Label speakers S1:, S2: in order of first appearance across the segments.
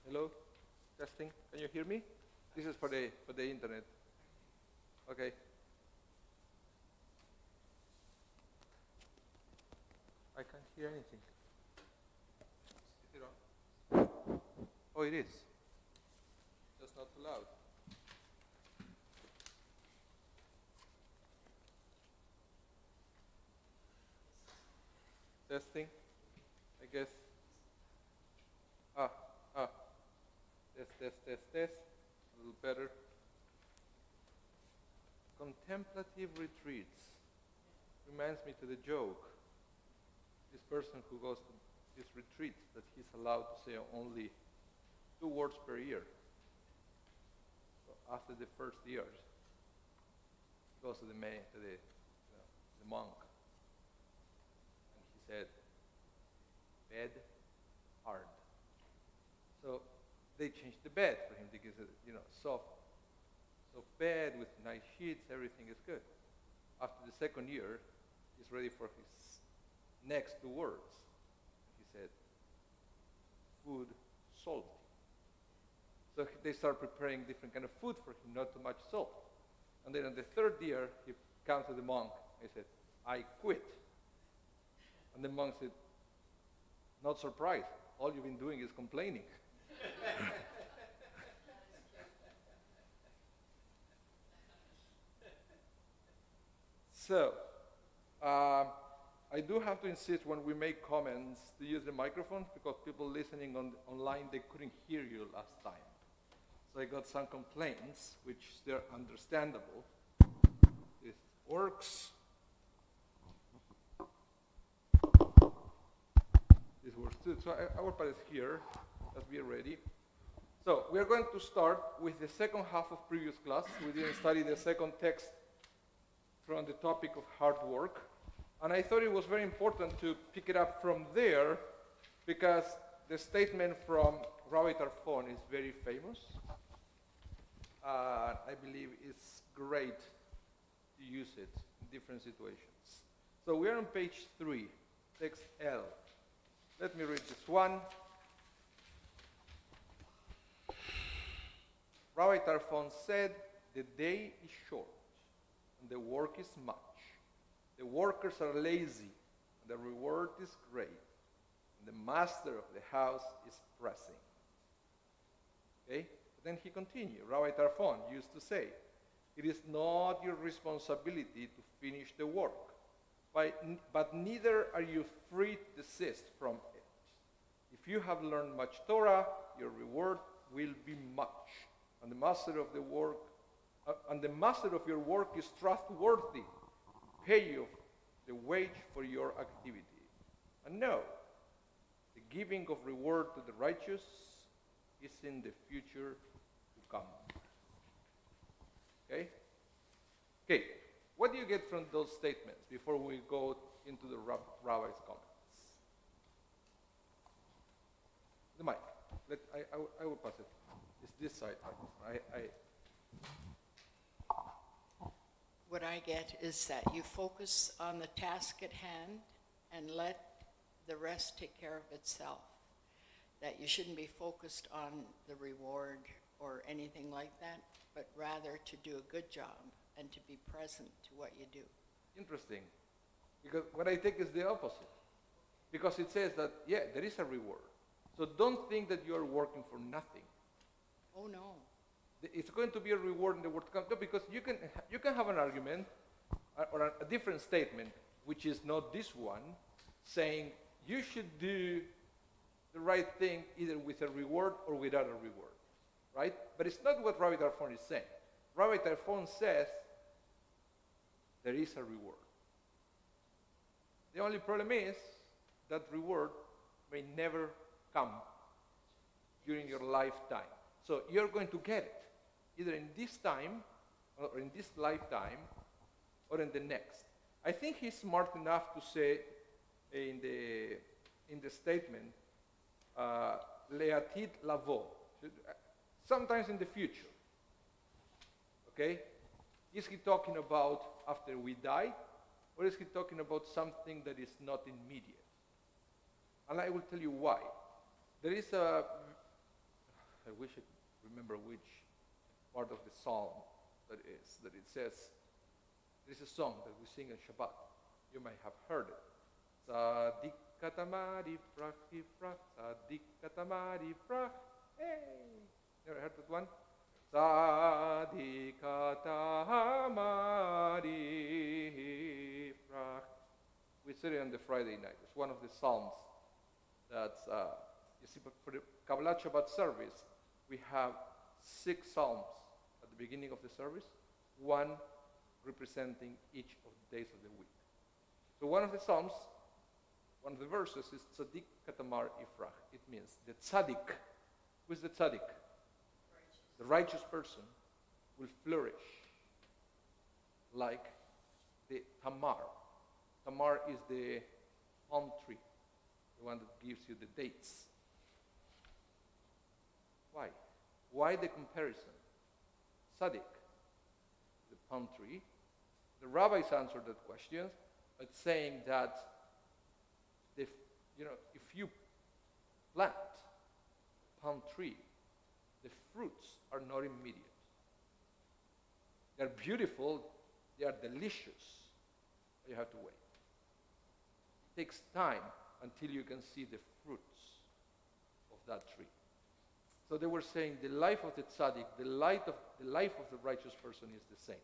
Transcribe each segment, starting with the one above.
S1: Hello? Testing. Can you hear me? This is for the internet. Okay. I can't hear anything. Is it on? Oh, it is. Just not too loud. Testing. I guess. Test. A little better. Contemplative retreats. Reminds me to the joke. This person who goes to this retreat that he's allowed to say only 2 words per year. So after the first years, he goes to the monk, and he said, "Bed hard." So they changed the bed for him. They give it, soft bed with nice sheets. Everything is good. After the second year, he's ready for his next 2 words. He said, "Food salty." So they start preparing different kind of food for him, not too much salt. And then in the 3rd year, he comes to the monk. He said, "I quit." And the monk said, "Not surprised. All you've been doing is complaining." So, I do have to insist when we make comments to use the microphones because people listening online, they couldn't hear you last time. So I got some complaints, which they're understandable. This works. This works too. So I will put it here. Let's be ready. So we are going to start with the second half of previous class. We didn't study the second text from the topic of hard work. And I thought it was very important to pick it up from there because the statement from Rabbi Tarfon is very famous. I believe it's great to use it in different situations. So we are on page 3, text L. Let me read this one. Rabbi Tarfon said, "The day is short, and the work is much. The workers are lazy, and the reward is great. And the master of the house is pressing." Okay? Then he continued. Rabbi Tarfon used to say, "It is not your responsibility to finish the work, but neither are you free to desist from it. If you have learned much Torah, your reward will be much, and the master of your work is trustworthy. Pay you the wage for your activity. And no, the giving of reward to the righteous is in the future to come." Okay? Okay, what do you get from those statements before we go into the rabbi's comments? The mic. I will pass it. It's this side.
S2: What I get is that you focus on the task at hand and let the rest take care of itself. That you shouldn't be focused on the reward or anything like that, but rather to do a good job and to be present to what you do.
S1: Interesting. Because what I take is the opposite. Because it says that, yeah, there is a reward. So don't think that you are working for nothing.
S2: Oh, no.
S1: It's going to be a reward in the world to come. No, because you can have an argument or a different statement, which is not this one, saying you should do the right thing either with a reward or without a reward, right? But it's not what Rabbi Tarfon is saying. Rabbi Tarfon says there is a reward. The only problem is that reward may never come during your lifetime. So you're going to get it either in this time or in this lifetime or in the next. I think he's smart enough to say in the statement, le'atid lavo, sometimes in the future. Okay? Is he talking about after we die, or is he talking about something that is not immediate? And I will tell you why. There is a I wish I could remember which part of the psalm that is, that it says, there is a song that we sing on Shabbat. You might have heard it. Tzadik katamari frach ifrach, tzadik katamari frach. Hey! Never heard that one? Tzadik katamari frach. We said it on the Friday night. It's one of the psalms that's, you see, but for the Kabbalah Shabbat service, we have 6 psalms at the beginning of the service, one representing each of the days of the week. So one of the psalms, one of the verses is Tzadik Katamar Ifrach. It means the tzaddik. Who is the tzaddik? The righteous person will flourish like the tamar. Tamar is the palm tree, the one that gives you the dates. Why? Why the comparison? Tzaddik, the palm tree. The rabbis answered that question by saying that if you plant a palm tree, the fruits are not immediate. They're beautiful, they are delicious, but you have to wait. It takes time until you can see the fruits of that tree. So they were saying the life of the tzaddik, the life of the righteous person is the same.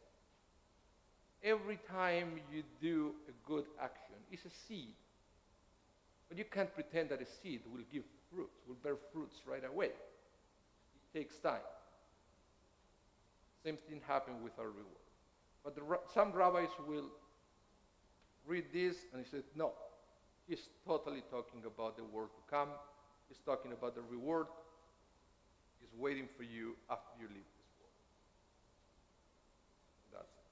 S1: Every time you do a good action, it's a seed. But you can't pretend that a seed will give fruits, will bear fruits right away. It takes time. Same thing happened with our reward. But some rabbis will read this and he said, no, he's totally talking about the world to come. He's talking about the reward. He's waiting for you after you leave this world. That's it.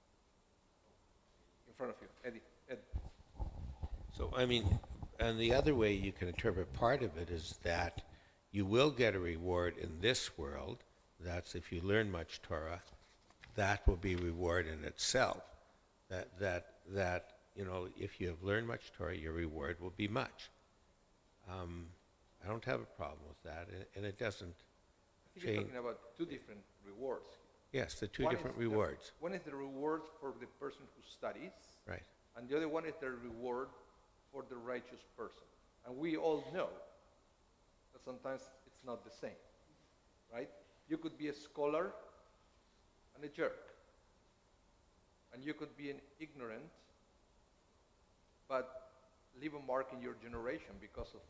S1: In front of you, Ed.
S3: So, I mean, and the other way you can interpret part of it is that you will get a reward in this world. That's if you learn much Torah, that will be reward in itself. That if you have learned much Torah, your reward will be much. I don't have a problem with that, and it doesn't
S1: I think you're talking about 2 different rewards.
S3: Yes, the two different rewards.
S1: One is the reward for the person who studies,
S3: Right.
S1: and the other one is the reward for the righteous person. And we all know that sometimes it's not the same, right? You could be a scholar and a jerk. And you could be an ignorant, but leave a mark in your generation because of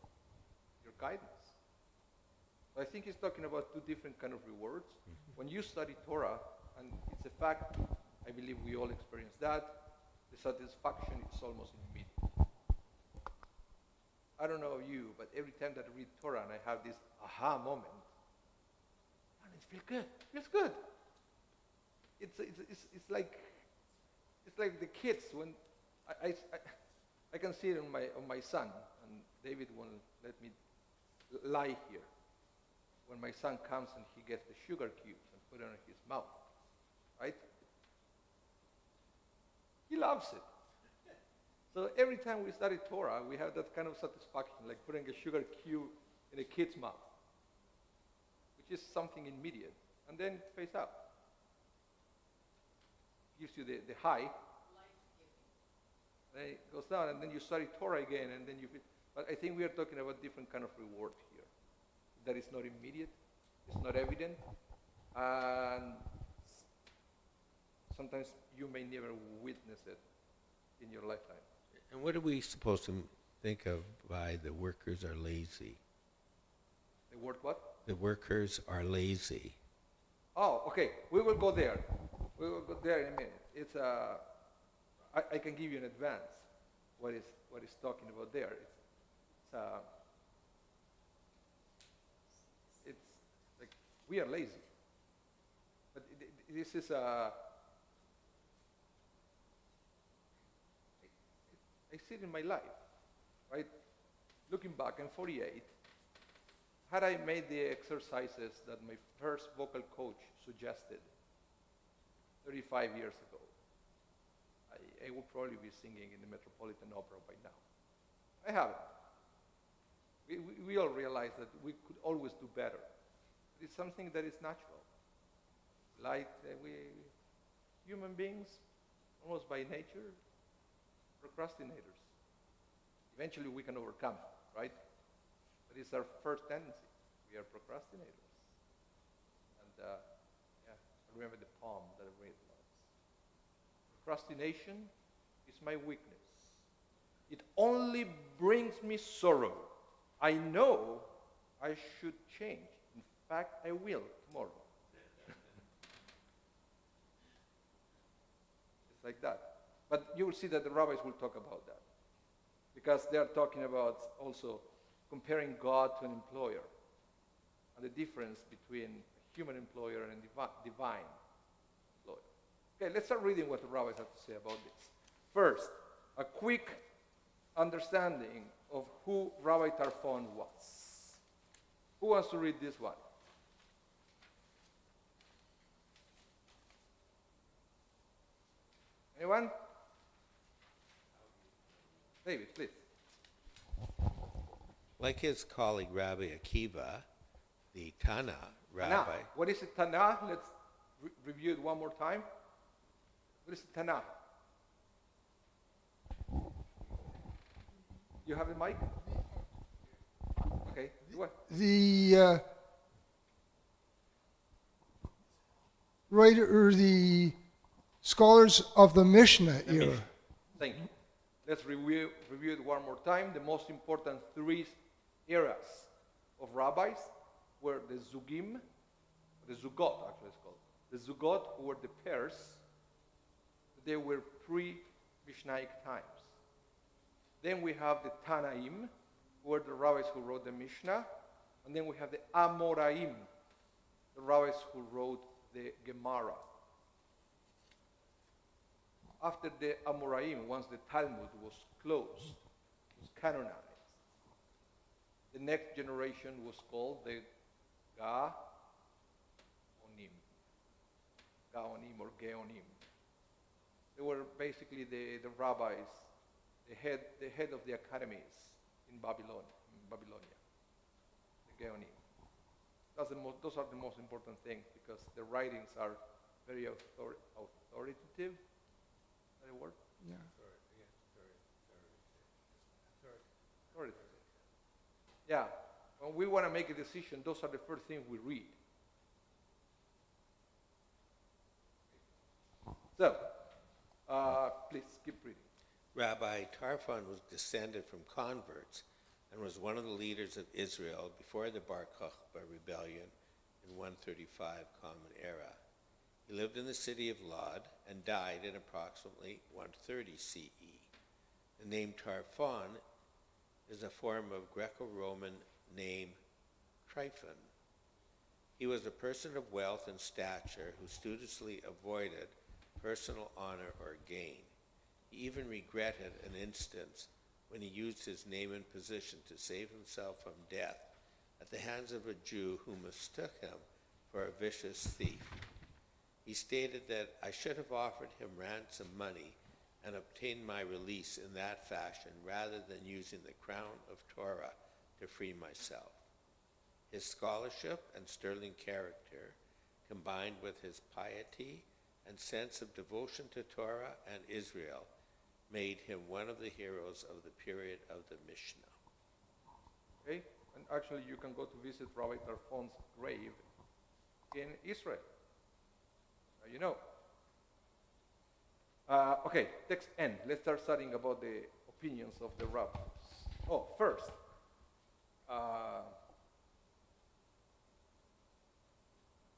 S1: your guidance. So I think he's talking about 2 different kind of rewards. Mm-hmm. When you study Torah, and it's a fact, I believe we all experience that, the satisfaction is almost immediate. I don't know you, but every time that I read Torah and I have this aha moment, and it feels good. It feels good. It's like the kids when I can see it on my son, and David won't let me lie here. When my son comes and he gets the sugar cubes and put it on his mouth, right? He loves it. So every time we study Torah, we have that kind of satisfaction, like putting a sugar cube in a kid's mouth, which is something immediate, and then it fades out. Gives you the high, then it goes down, and then you study Torah again, and then you feel. But I think we are talking about different kind of reward here. That is not immediate, it's not evident, and sometimes you may never witness it in your lifetime.
S3: And what are we supposed to think of by the workers are lazy?
S1: The word what?
S3: The workers are lazy.
S1: Oh, okay. We will go there. We will go there in a minute. It's I can give you in advance what is talking about there. It's like we are lazy, but this is I see it in my life, right? Looking back, I'm 48. Had I made the exercises that my first vocal coach suggested 35 years ago, I would probably be singing in the Metropolitan Opera by now. I haven't. We all realize that we could always do better. It's something that is natural. Like we human beings, almost by nature, procrastinators. Eventually we can overcome it, right? But it's our first tendency. We are procrastinators. And I remember the poem that I read once. Procrastination is my weakness. It only brings me sorrow. I know I should change. In fact, I will tomorrow. It's like that. But you will see that the rabbis will talk about that. Because they are talking about also comparing God to an employer. And the difference between a human employer and a divine employer. Okay, let's start reading what the rabbis have to say about this. First, a quick understanding of who Rabbi Tarfon was. Who wants to read this one? Anyone? David, please.
S3: Like his colleague Rabbi Akiva, the Tana rabbi.
S1: Tana. What is it, Tana? Let's review it one more time. What is it, Tana? You have the mic? Okay. What?
S4: The writer or the scholars of the Mishnah era.
S1: Thank you. Let's review it one more time. The most important three eras of rabbis were the Zugim, the Zugot actually it's called. The Zugot, who were the pairs, they were pre-Mishnaic times. Then we have the Tanaim, who were the rabbis who wrote the Mishnah. And then we have the Amoraim, the rabbis who wrote the Gemara. After the Amoraim, once the Talmud was closed, was canonized, the next generation was called the Gaonim or Geonim. They were basically the rabbis, the head of the academies in Babylonia, the Geonim. Those are the most important things because the writings are very authoritative. Is that a word?
S4: Yeah.
S1: Authoritative. Yeah. When we want to make a decision, those are the first things we read. So, please keep reading.
S3: Rabbi Tarfon was descended from converts and was one of the leaders of Israel before the Bar Kokhba rebellion in 135 Common Era. He lived in the city of Lod and died in approximately 130 CE. The name Tarfon is a form of Greco-Roman name Tryphon. He was a person of wealth and stature who studiously avoided personal honor or gain. He even regretted an instance when he used his name and position to save himself from death at the hands of a Jew who mistook him for a vicious thief. He stated that I should have offered him ransom money and obtained my release in that fashion rather than using the crown of Torah to free myself. His scholarship and sterling character, combined with his piety and sense of devotion to Torah and Israel, made him one of the heroes of the period of the Mishnah.
S1: Okay? And actually you can go to visit Rabbi Tarfon's grave in Israel. Now you know. Okay, text N. Let's start studying about the opinions of the rabbis. Oh, first,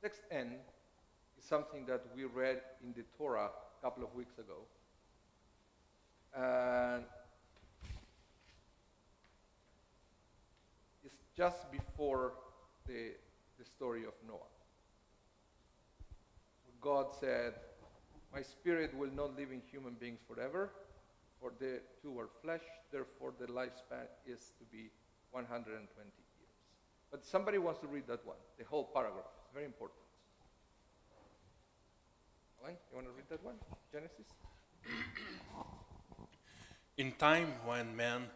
S1: text N is something that we read in the Torah a couple of weeks ago. And it's just before the story of Noah. God said, my spirit will not live in human beings forever, for the two are flesh, therefore the lifespan is to be 120 years. But somebody wants to read that one, the whole paragraph. It's very important. Alan, you want to read that one? Genesis?
S5: In time when men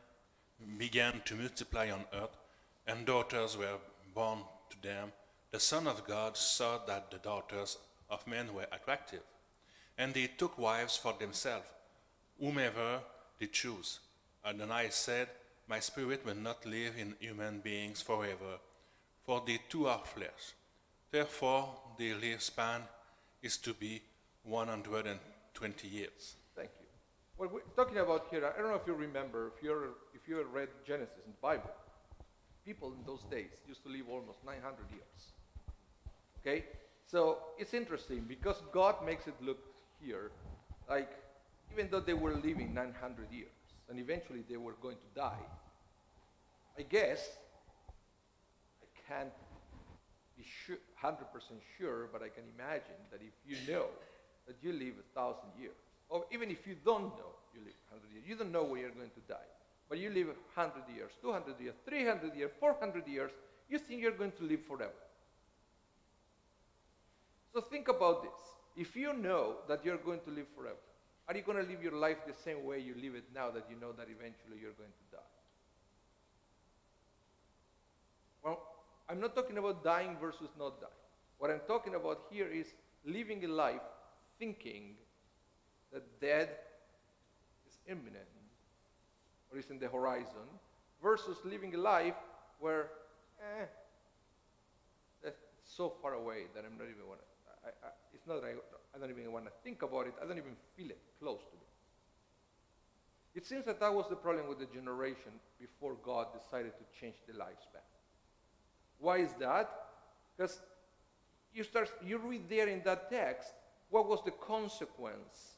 S5: began to multiply on earth, and daughters were born to them, the Son of God saw that the daughters of men were attractive, and they took wives for themselves, whomever they choose. Adonai said, my spirit will not live in human beings forever, for they too are flesh. Therefore, their lifespan is to be 120 years.
S1: Thank you. What we're talking about here, I don't know if you remember, if you read Genesis in the Bible, people in those days used to live almost 900 years. Okay? So it's interesting because God makes it look here like even though they were living 900 years and eventually they were going to die, I guess, I can't be 100% sure, but I can imagine that if you know that you live 1,000 years, or even if you don't know you live 100 years, you don't know where you're going to die, but you live 100 years, 200 years, 300 years, 400 years, you think you're going to live forever. So think about this. If you know that you're going to live forever, are you going to live your life the same way you live it now that you know that eventually you're going to die? Well, I'm not talking about dying versus not dying. What I'm talking about here is living a life thinking that death is imminent or is in the horizon versus living a life where that's so far away that I'm not even want to, it's not that I don't even want to think about it. I don't even feel it close to me. It seems that was the problem with the generation before God decided to change the lifespan. Why is that? Because you read there in that text what was the consequence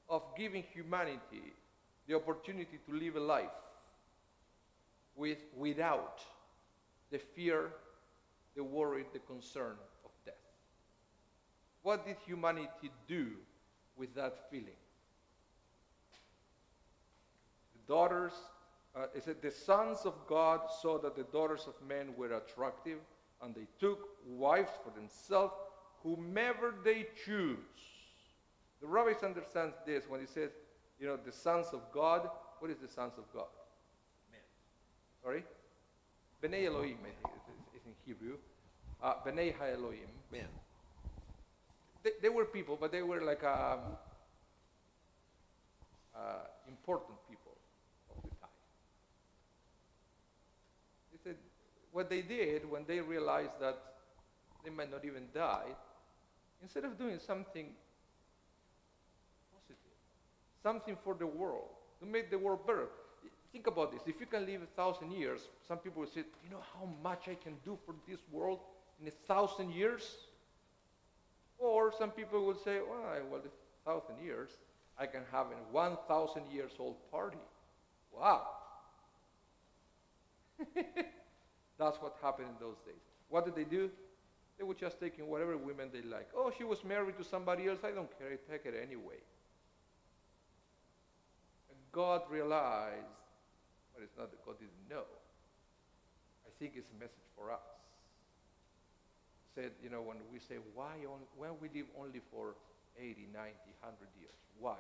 S1: of giving humanity the opportunity to live a life without the fear, the worry, the concern of death. What did humanity do with that feeling? The daughters, it said, the sons of God saw that the daughters of men were attractive, and they took wives for themselves, whomever they choose. The rabbis understand this when he says, the sons of God. What is the sons of God? Men. Sorry? B'nai Elohim, I think is in Hebrew. B'nai ha-Elohim.
S3: Men.
S1: They were people, but they were like important people of the time. They said what they did when they realized that they might not even die, instead of doing something positive, something for the world, to make the world better. Think about this. If you can live 1,000 years, some people will say, you know how much I can do for this world in 1,000 years? Or some people will say, well, 1,000 years, I can have a 1,000 years old party. Wow. That's what happened in those days. What did they do? They were just taking whatever women they like. Oh, she was married to somebody else. I don't care. I take it anyway. And God realized, but it's not that God didn't know. I think it's a message for us. Said, when we say, why we live only for 80, 90, 100 years? Why?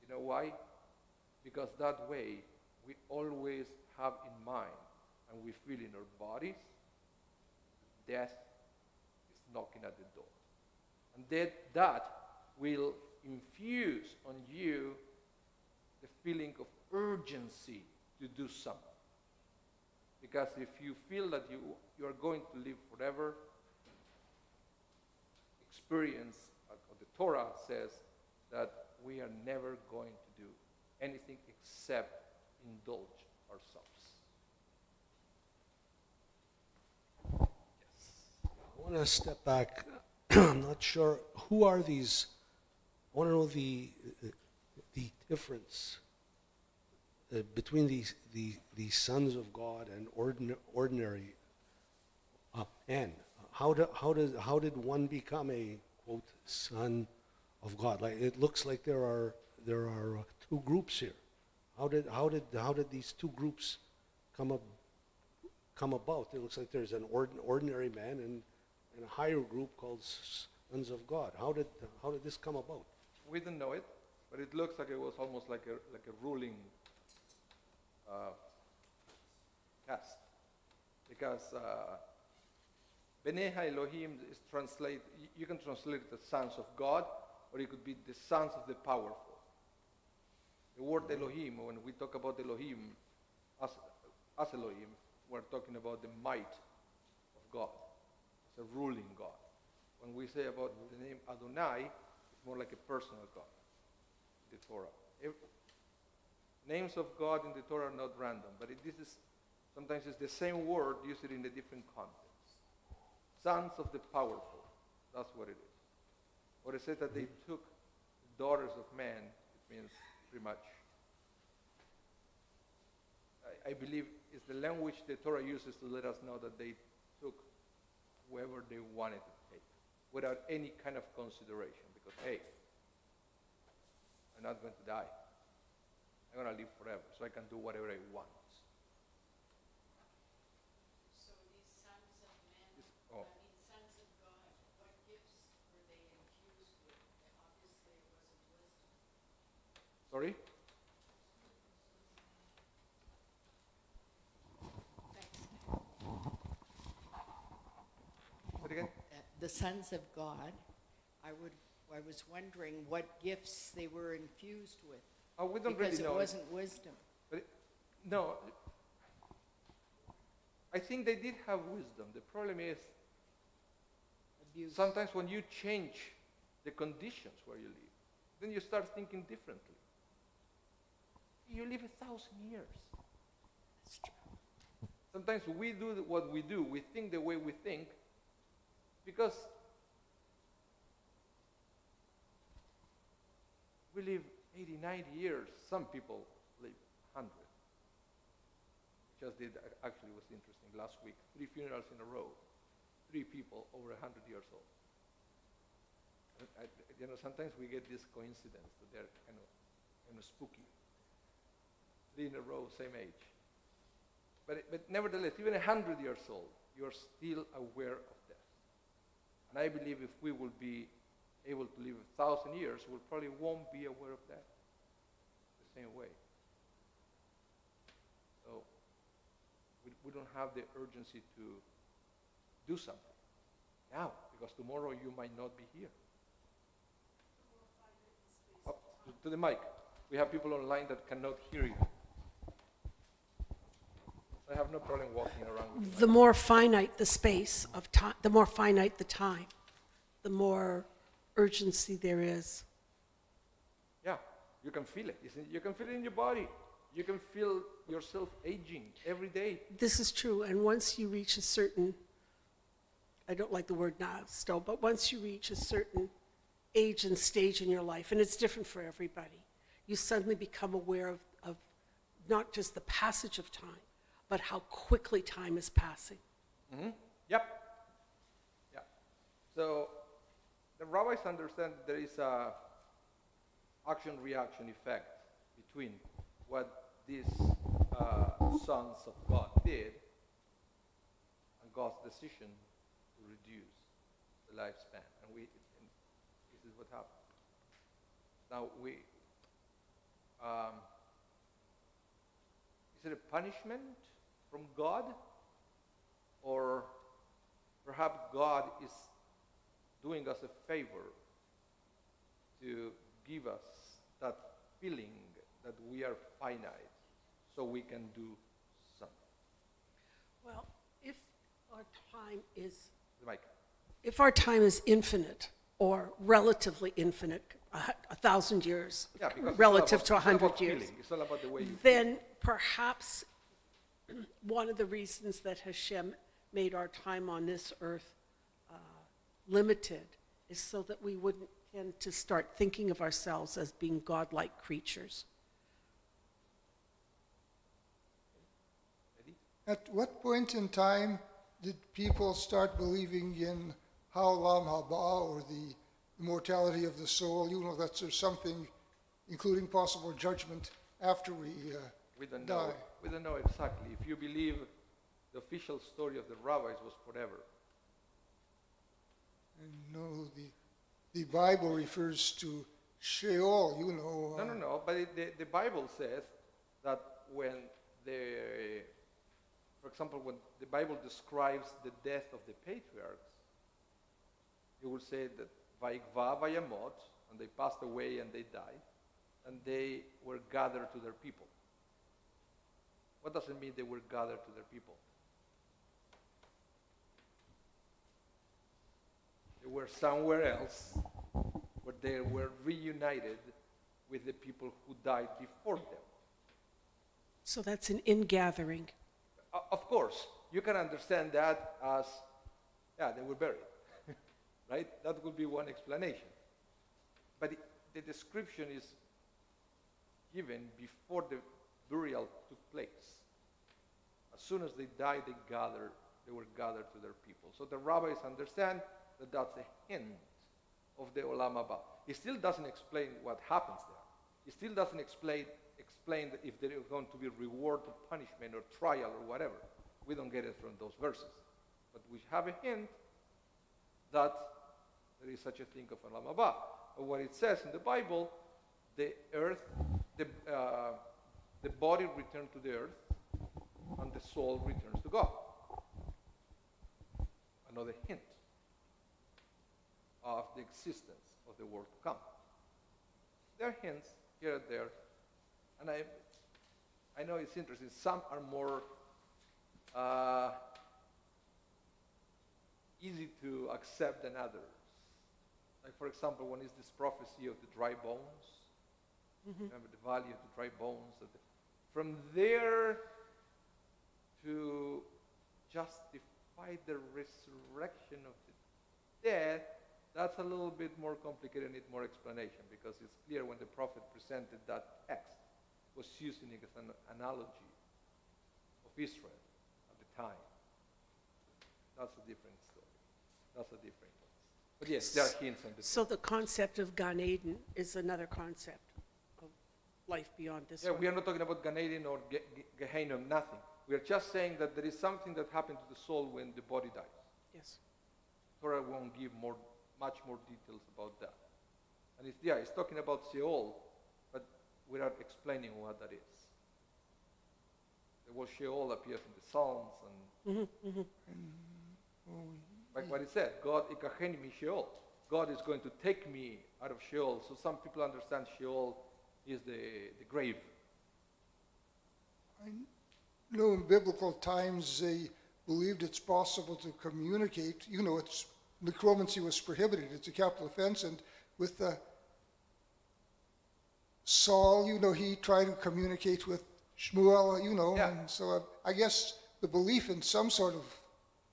S1: You know why? Because that way we always have in mind and we feel in our bodies death is knocking at the door. And that will infuse on you the feeling of urgency to do something. Because if you feel that you are going to live forever, experience, the Torah says that we are never going to do anything except indulge ourselves.
S6: I want to step back. I'm not sure who are these. I want to know the difference between these sons of God and ordinary men. How did one become a quote son of God? Like it looks like there are two groups here. How did these two groups come about? It looks like there's an ordinary man and a higher group called sons of God. How did this come about?
S1: We don't know it, but it looks like it was almost like a ruling caste, because Beneha Elohim is you can translate it as sons of God, or it could be the sons of the powerful. The word Elohim, when we talk about Elohim as Elohim, we're talking about the might of God, as a ruling God. When we say about the name Adonai, it's more like a personal God, the Torah. Names of God in the Torah are not random, but sometimes it's the same word used in a different context. Sons of the powerful, that's what it is. Or it says that they took the daughters of man, it means pretty much. I believe it's the language the Torah uses to let us know that they took whoever they wanted to take, without any kind of consideration, because hey, I'm not going to die. I'm going to live forever, so I can do whatever I want.
S2: So these sons of men, sons of God, what gifts were they infused with? Obviously it wasn't wisdom.
S1: Sorry?
S2: Thanks.
S1: Say it again?
S2: The sons of God, I was wondering what gifts they were infused with.
S1: Oh, we don't
S2: because
S1: really know.
S2: It wasn't wisdom.
S1: No, I think they did have wisdom. The problem is
S2: Abuse.
S1: sometimes when you change the conditions where you live, then you start thinking differently. You live 1,000 years.
S2: That's true.
S1: Sometimes we do what we do, we think the way we think, because we live 80, 90 years. Some people live 100. Just did, actually it was interesting, last week, 3 funerals in a row. 3 people over 100 years old. Sometimes we get this coincidence that they're kind of spooky. 3 in a row, same age. But nevertheless, even 100 years old, you're still aware of death. And I believe if we will be able to live 1,000 years, we probably won't be aware of death the same way. So we don't have the urgency to do something now, because tomorrow you might not be here. Up to the mic. We have people online that cannot hear you. I have no problem walking around with
S7: The more finite the space of time, the more finite the time, the more urgency there is.
S1: Yeah, you can feel it. You can feel it in your body. You can feel yourself aging every day.
S7: This is true, and once you reach a certain, I don't like the word now still, but once you reach a certain age and stage in your life, and it's different for everybody, you suddenly become aware of not just the passage of time, but how quickly time is passing.
S1: Mm-hmm. Yep. Yeah. So the rabbis understand there is a action-reaction effect between what these sons of God did and God's decision to reduce the lifespan. And this is what happened. Now is it a punishment from God, or perhaps God is doing us a favor to give us that feeling that we are finite, so we can do something?
S7: Well, if our time is
S1: The mic.
S7: If our time is infinite or relatively infinite, 1,000 years,
S1: Yeah, because
S7: relative to
S1: it's all
S7: 100
S1: about
S7: years,
S1: feeling. It's all about the way you feel.
S7: then perhaps one of the reasons that Hashem made our time on this earth limited is so that we wouldn't tend to start thinking of ourselves as being godlike creatures.
S4: At what point in time did people start believing in Ha'olam Haba, or the immortality of the soul? You know, that there's something, including possible judgment after we
S1: don't
S4: die.
S1: know. We don't know exactly. If you believe the official story of the rabbis was forever.
S4: And no, the Bible refers to Sheol, you know.
S1: No. But the Bible says that when For example, when the Bible describes the death of the patriarchs, it will say that Vaikva Vayamot, and they passed away and they died, and they were gathered to their people. What does it mean they were gathered to their people? They were somewhere else, where they were reunited with the people who died before them.
S7: So that's an ingathering.
S1: Of course, you can understand that as, yeah, they were buried, right? That would be one explanation. But the description is given before the burial took place. As soon as they died, they were gathered to their people. So the rabbis understand that that's a hint of the Olam Haba. It still doesn't explain what happens there. It still doesn't explain that if there is going to be reward or punishment or trial or whatever. We don't get it from those verses. But we have a hint that there is such a thing of Olam Haba. But what it says in the Bible, the earth, the body returned to the earth, and the soul returns to God. Another hint of the existence of the world to come. There are hints here and there, and I know it's interesting. Some are more easy to accept than others. Like, for example, one is this prophecy of the dry bones. Remember the valley of the dry bones. From there to justify the resurrection of the dead, that's a little bit more complicated and needs more explanation, because it's clear when the prophet presented that text, was using it as an analogy of Israel at the time. That's a different story. That's a different one. But yes, there are hints on this.
S7: So the concept of Gan Eden is another concept of life beyond this
S1: Yeah,
S7: one.
S1: we are not talking about Gan Eden or Gehenna, nothing. We are just saying that there is something that happened to the soul when the body dies.
S7: Yes.
S1: Torah won't give much more details about that. And it's talking about Sheol, but without explaining what that is. The word Sheol appears in the Psalms, and like what it said, God ikacheni mi Sheol. God is going to take me out of Sheol. So some people understand Sheol is the grave.
S4: I know in biblical times they believed it's possible to communicate. You know, necromancy was prohibited. It's a capital offense. And with Saul, you know, he tried to communicate with Shmuel, you know.
S1: Yeah.
S4: And so I guess the belief in some sort of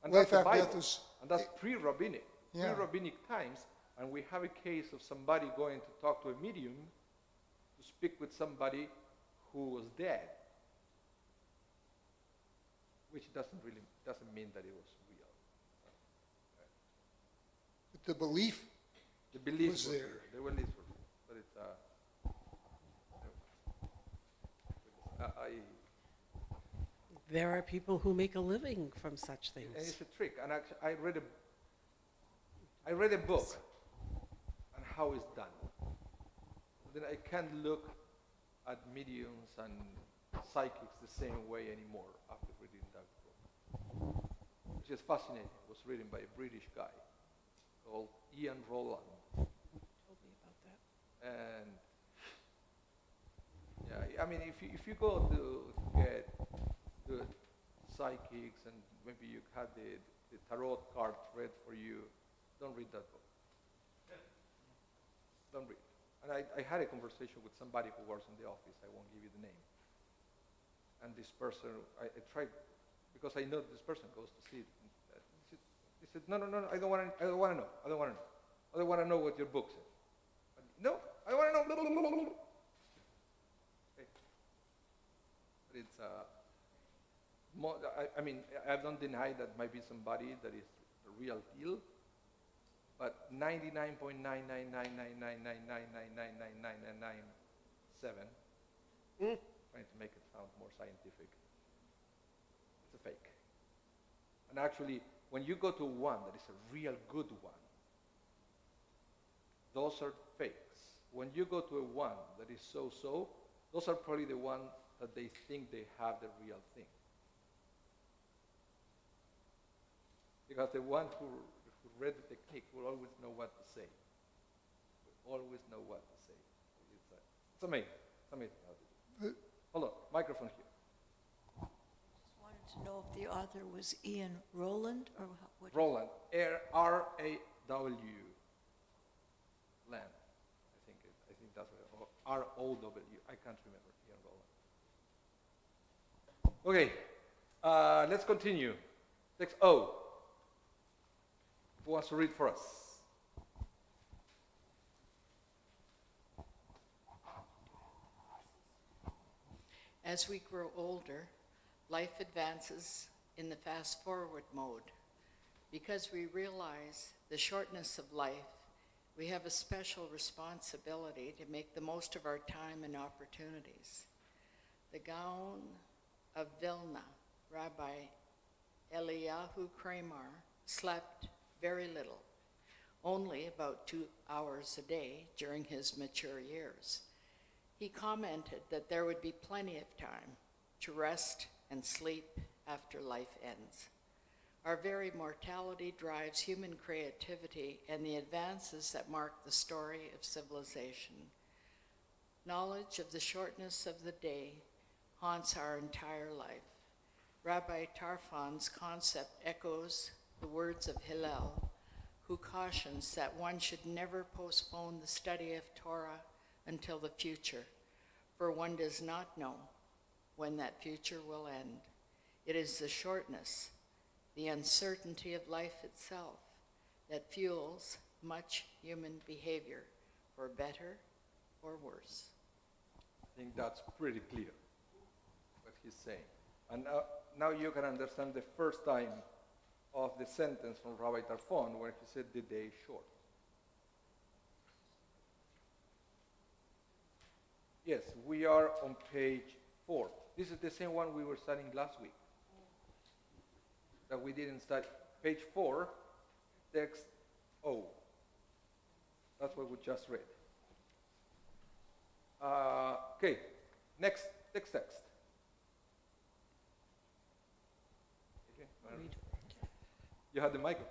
S1: And that's
S4: life
S1: the
S4: after
S1: Bible.
S4: death is...
S1: And that's pre-rabbinic.
S4: Yeah.
S1: Pre-rabbinic times. And we have a case of somebody going to talk to a medium to speak with somebody who was dead, which doesn't mean that it was real.
S4: But the belief
S1: The belief
S4: was there.
S1: The belief was there. But it's
S7: There are people who make a living from such
S1: and
S7: things.
S1: it's a trick. And actually, I read a book on how it's done. Then I can't look at mediums and psychics the same way anymore after reading that book, which is fascinating. It was written by a British guy called Ian Rowland.
S7: Told me about that.
S1: And yeah, I mean, if you go to get the psychics and maybe you had the tarot card read for you, don't read that book. Don't read. And I had a conversation with somebody who works in the office. I won't give you the name. And this person, I tried, because I know this person goes to see it. He said, no, I don't want to know. I don't want to know what your book says. No, I want to know. Okay. But it's, I mean, I don't deny that might be somebody that is the real deal, but 99.9999999999997, trying to make it sound more scientific, it's a fake. And actually, when you go to one that is a real good one, those are fakes. When you go to a one that is so-so, those are probably the ones that they think they have the real thing. Because the one who read the technique will always know what to say. Will always know what to say. It's amazing. It's amazing how to do it. Hold on, microphone here.
S8: Just wanted to know if the author was Ian Rowland or what?
S1: Roland, R-A-W, Land. I think that's what, or R-O-W. I can't remember. Ian Roland. Okay, let's continue. Text O. Who wants to read for us?
S2: As we grow older, life advances in the fast-forward mode. Because we realize the shortness of life, we have a special responsibility to make the most of our time and opportunities. The Gaon of Vilna, Rabbi Eliyahu Kramer, slept very little, only about 2 hours a day during his mature years. He commented that there would be plenty of time to rest and sleep after life ends. Our very mortality drives human creativity and the advances that mark the story of civilization. Knowledge of the shortness of the day haunts our entire life. Rabbi Tarfon's concept echoes the words of Hillel, who cautions that one should never postpone the study of Torah until the future, for one does not know when that future will end. It is the shortness, the uncertainty of life itself, that fuels much human behavior, for better or worse.
S1: I think that's pretty clear, what he's saying. And now you can understand the first time of the sentence from Rabbi Tarfon where he said the day is short. Yes, we are on page 4. This is the same one we were studying last week. That we didn't study. Page 4, text O. That's what we just read. Okay, next text. Okay, you have the microphone.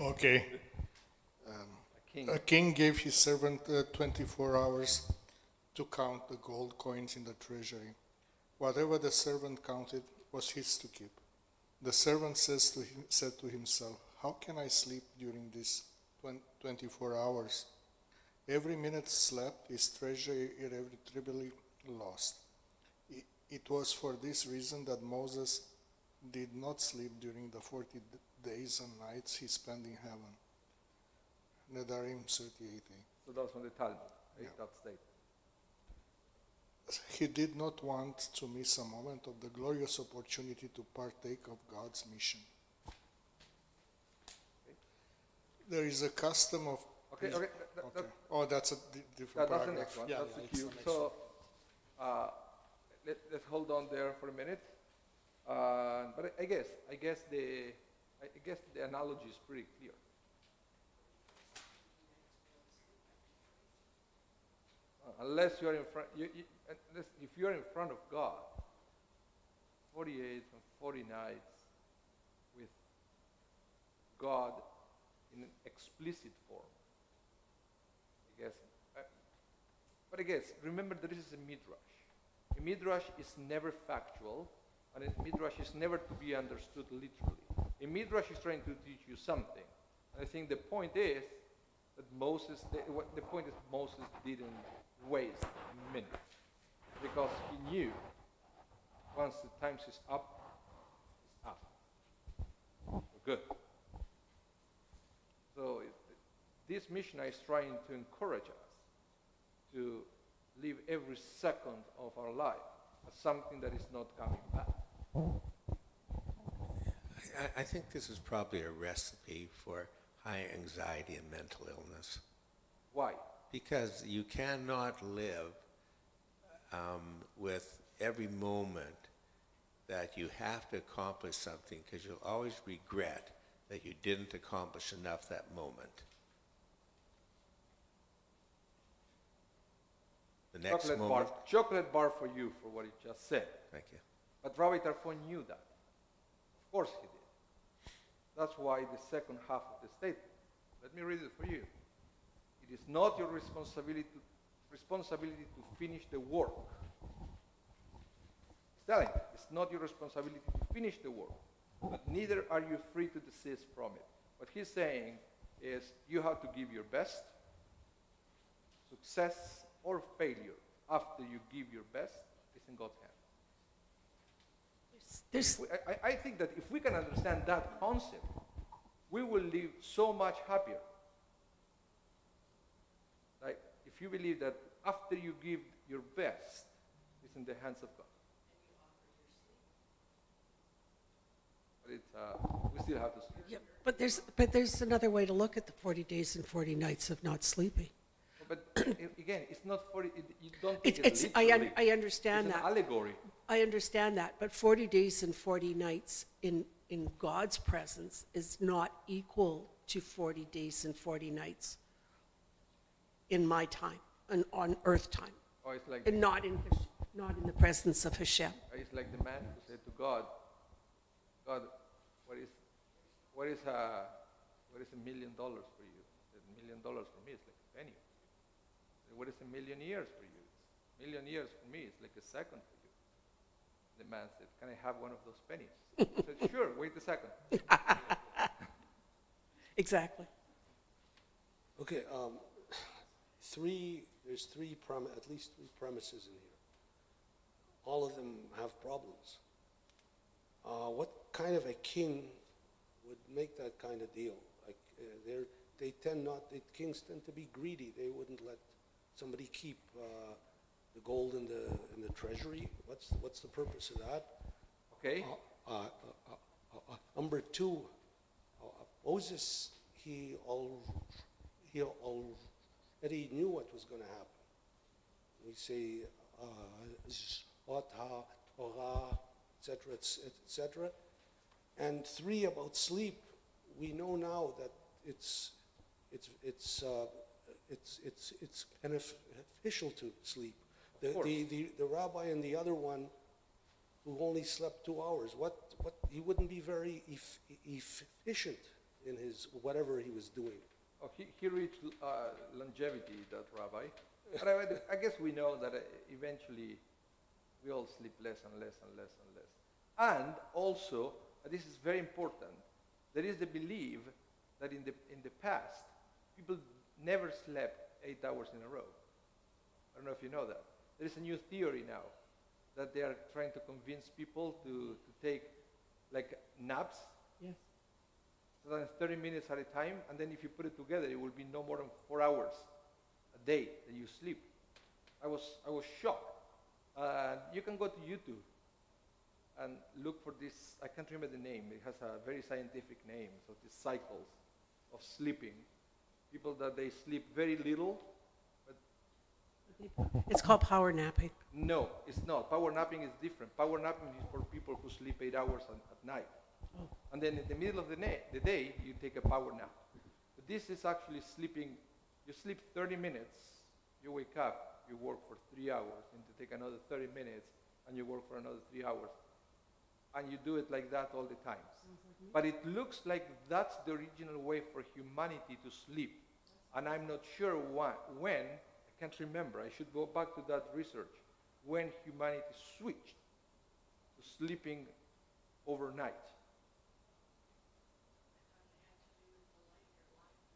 S9: Okay. A king gave his servant 24 hours to count the gold coins in the treasury. Whatever the servant counted was his to keep. The servant said to himself, "How can I sleep during these 24 hours? Every minute slept is treasure irretrievably lost." It was for this reason that Moses did not sleep during the 40 days and nights he spent in heaven. Nedarim 38a.
S1: So that's from the Talmud, right?
S9: Yeah.
S1: That statement.
S9: He did not want to miss a moment of the glorious opportunity to partake of God's mission.
S1: Okay.
S9: There is a custom of...
S1: Okay.
S9: Oh, that's a different
S1: That's the
S9: paragraph.
S1: next one.
S9: Yeah,
S1: That's
S9: yeah,
S1: the
S9: it's
S1: cue.
S9: the next
S1: So let's hold on there for a minute. But I guess the analogy is pretty clear. Unless you are in front, if you are in front of God, 48 and 40 nights with God in an explicit form, I guess. But I guess, remember that this is a midrash. A midrash is never factual, and a midrash is never to be understood literally. A midrash is trying to teach you something. And I think the point is that Moses didn't waste a minute, because he knew once the time is up, it's up. We're good. So this Mishnah is trying to encourage us to live every second of our life as something that is not coming back.
S3: I think this is probably a recipe for high anxiety and mental illness.
S1: Why?
S3: Because you cannot live with every moment that you have to accomplish something, because you'll always regret that you didn't accomplish enough that moment. The next moment.
S1: Chocolate bar for you for what he just said.
S3: Thank you.
S1: But Rabbi Tarfon knew that. Of course he did. That's why the second half of the statement. Let me read it for you. It is not your responsibility to finish the work. He's telling you, it's not your responsibility to finish the work, but neither are you free to desist from it. What he's saying is you have to give your best. Success or failure after you give your best is in God's hands. I think that if we can understand that concept, we will live so much happier. Like, if you believe that after you give your best, it's in the hands of God. But it's, we still have to sleep.
S7: Yeah, but there's another way to look at the 40 days and 40 nights of not sleeping.
S1: But again, it's not 40, you don't take it
S7: It's,
S1: literally.
S7: I understand
S1: It's
S7: that.
S1: an allegory.
S7: I understand that, but 40 days and 40 nights in God's presence is not equal to 40 days and 40 nights in my time, and on earth time,
S1: Or it's like,
S7: and not in the presence of Hashem.
S1: it's like the man who said to God, God, what is $1 million for you? $1 million for me is like a penny. What is 1,000,000 years for you? It's 1,000,000 years for me is like a second for you. The man said, can I have one of those pennies? I said, sure, wait a second.
S7: Exactly.
S6: Okay, there's at least three premises in here. All of them have problems. What kind of a king would make that kind of deal? Like, kings tend to be greedy. They wouldn't let somebody keep the gold in the treasury. What's the purpose of that?
S1: Okay.
S6: Number two, Moses, he already knew what was going to happen. We say, Torah, etc., etc. And three, about sleep. We know now that it's beneficial to sleep. The rabbi and the other one, who only slept 2 hours, he wouldn't be very efficient in his whatever he was doing.
S1: Oh, he reached longevity, that rabbi. But I guess we know that eventually we all sleep less and less and less and less. And also, this is very important, there is the belief that in the past, people never slept 8 hours in a row. I don't know if you know that. There is a new theory now that they are trying to convince people to take like naps.
S7: Yes.
S1: So then 30 minutes at a time, and then if you put it together, it will be no more than 4 hours a day that you sleep. I was shocked. You can go to YouTube and look for this. I can't remember the name. It has a very scientific name. So these cycles of sleeping. People that they sleep very little. But
S7: It's called power napping.
S1: no, it's not. Power napping is different. Power napping is for people who sleep 8 hours at night.
S7: Oh.
S1: And then in the middle of the day, you take a power nap. But this is actually sleeping. You sleep 30 minutes, you wake up, you work for 3 hours, and you take another 30 minutes, and you work for another 3 hours. And you do it like that all the times. Mm-hmm. But it looks like that's the original way for humanity to sleep. And I'm not sure when, I can't remember, I should go back to that research, when humanity switched to sleeping overnight.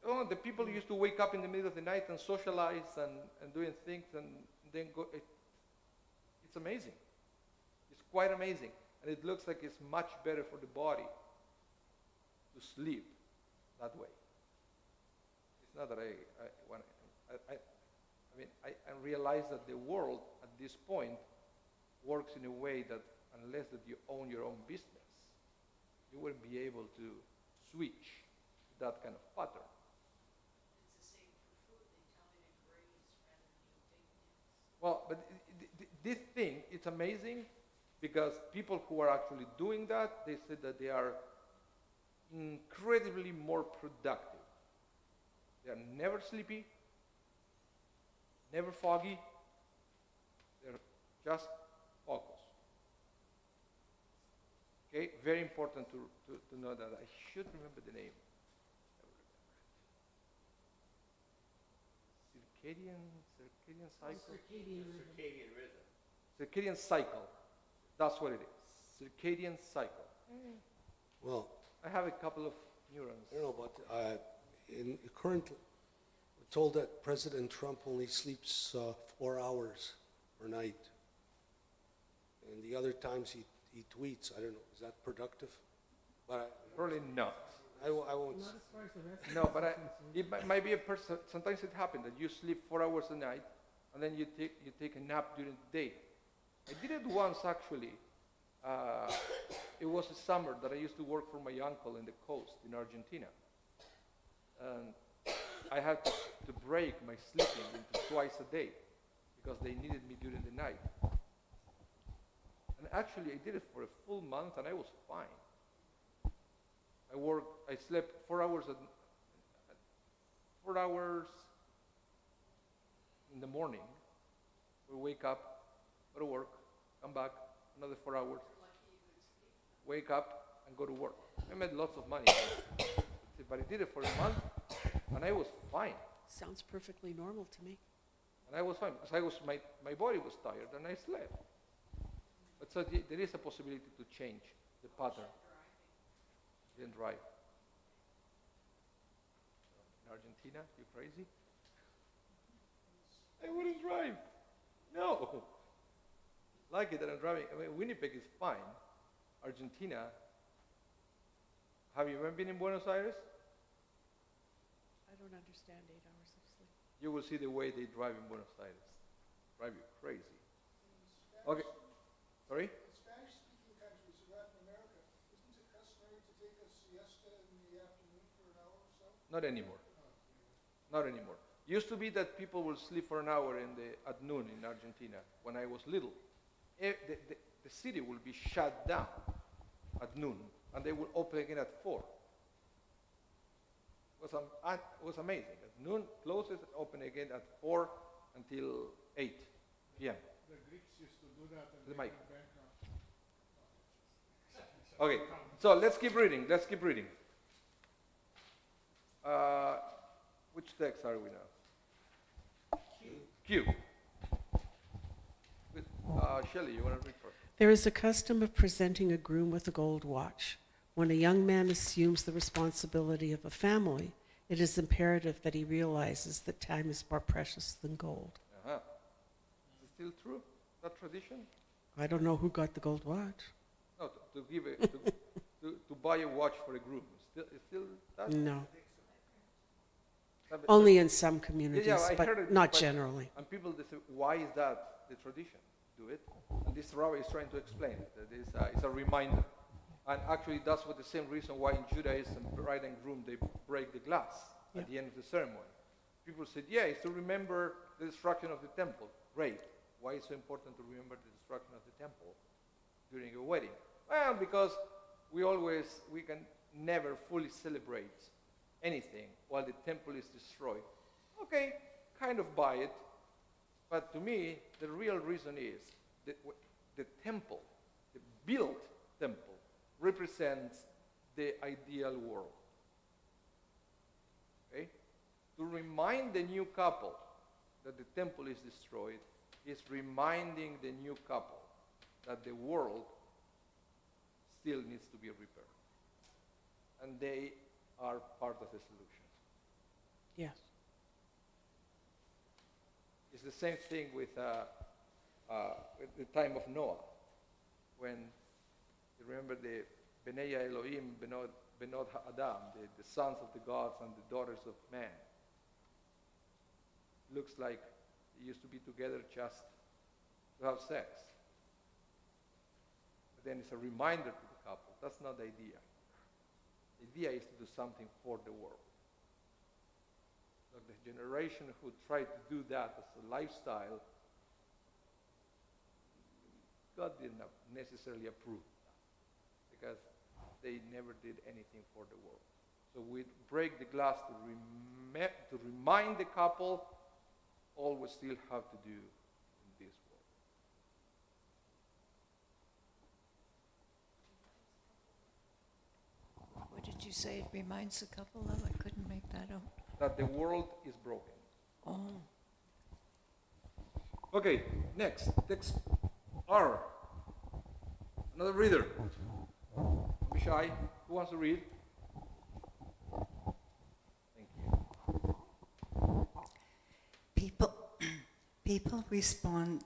S1: Oh, the people used to wake up in the middle of the night and socialize and doing things and then go. It's amazing. It's quite amazing. And it looks like it's much better for the body to sleep that way. It's not that I realize that the world at this point works in a way that unless that you own your own business, you wouldn't be able to switch to that kind of pattern. Well, but this thing, it's amazing because people who are actually doing that, they say that they are incredibly more productive. They are never sleepy, never foggy. They're just focused. Okay, very important to know that. I should remember the name. Circadian cycle. Circadian cycle. That's what it is. Circadian cycle.
S6: Well,
S1: I have a couple of neurons.
S6: I don't know, but currently, we're told that President Trump only sleeps 4 hours per night. And the other times he tweets. I don't know, is that productive? But
S1: Probably not.
S6: I won't.
S1: No, but it might be a person. Sometimes it happens that you sleep 4 hours a night, and then you take a nap during the day. I did it once actually. It was a summer that I used to work for my uncle in the coast in Argentina, and I had to break my sleeping into twice a day because they needed me during the night. And actually, I did it for a full month, and I was fine. I slept 4 hours 4 hours in the morning. We wake up, go to work, come back, another 4 hours. Wake up and go to work. I made lots of money, but I did it for a month, and I was fine.
S7: Sounds perfectly normal to me.
S1: And I was fine because my body was tired and I slept. But so there is a possibility to change the pattern. Didn't drive. In Argentina, you crazy? I wouldn't drive. No. Lucky that I'm driving. I mean, Winnipeg is fine. Argentina. Have you ever been in Buenos Aires?
S7: I don't understand 8 hours of sleep.
S1: You will see the way they drive in Buenos Aires. Drive you crazy. Okay. Sorry?
S4: In Spanish-speaking countries in Latin America, isn't it customary to take a siesta in the afternoon for an hour or so?
S1: Not anymore. Not anymore. Used to be that people will sleep for an hour at noon in Argentina when I was little. The city will be shut down at noon, and they will open again at 4. It was amazing. At noon, closes, open again at 4 until 8 p.m.
S9: The Greeks used to do that and
S1: The
S9: they
S1: mic.
S9: went bankrupt.
S1: Okay, so let's keep reading. Which text are we now? Q. Shelley, you want to read first?
S7: There is a custom of presenting a groom with a gold watch. When a young man assumes the responsibility of a family, it is imperative that he realizes that time is more precious than gold.
S1: Uh-huh. Is it still true, that tradition?
S7: I don't know who got the gold watch.
S1: No, to buy a watch for a groom. It's still that?
S7: No.
S1: But-
S7: Only in some communities,
S1: I heard
S7: but
S1: it,
S7: not
S1: but-
S7: generally.
S1: And people, they say, why is that the tradition? Do it. And this rabbi is trying to explain it. That it's a reminder. And actually, that's what the same reason why in Judaism, bride and groom, they break the glass at the end of the ceremony. People said, yeah, it's to remember the destruction of the temple. Great. Why is it so important to remember the destruction of the temple during a wedding? Well, because we can never fully celebrate anything while the temple is destroyed. Okay, kind of buy it. But to me, the real reason is that the temple, the built temple, represents the ideal world. Okay? To remind the new couple that the temple is destroyed is reminding the new couple that the world still needs to be repaired. And they are part of the solution.
S7: Yes.
S1: It's the same thing with the time of Noah, when you remember the Bnei Elohim, Benot Adam, the sons of the gods and the daughters of man. Looks like they used to be together just to have sex. But then it's a reminder to the couple. That's not the idea. The idea is to do something for the world. Like the generation who tried to do that as a lifestyle, God did not necessarily approve that because they never did anything for the world. So we break the glass to remind the couple all we still have to do in this world.
S8: did you say it reminds a couple of? I couldn't make that out.
S1: That the world is broken.
S8: Oh,
S1: Okay, next. Text R. Another reader. Don't be shy. Who wants to read? Thank you.
S10: People respond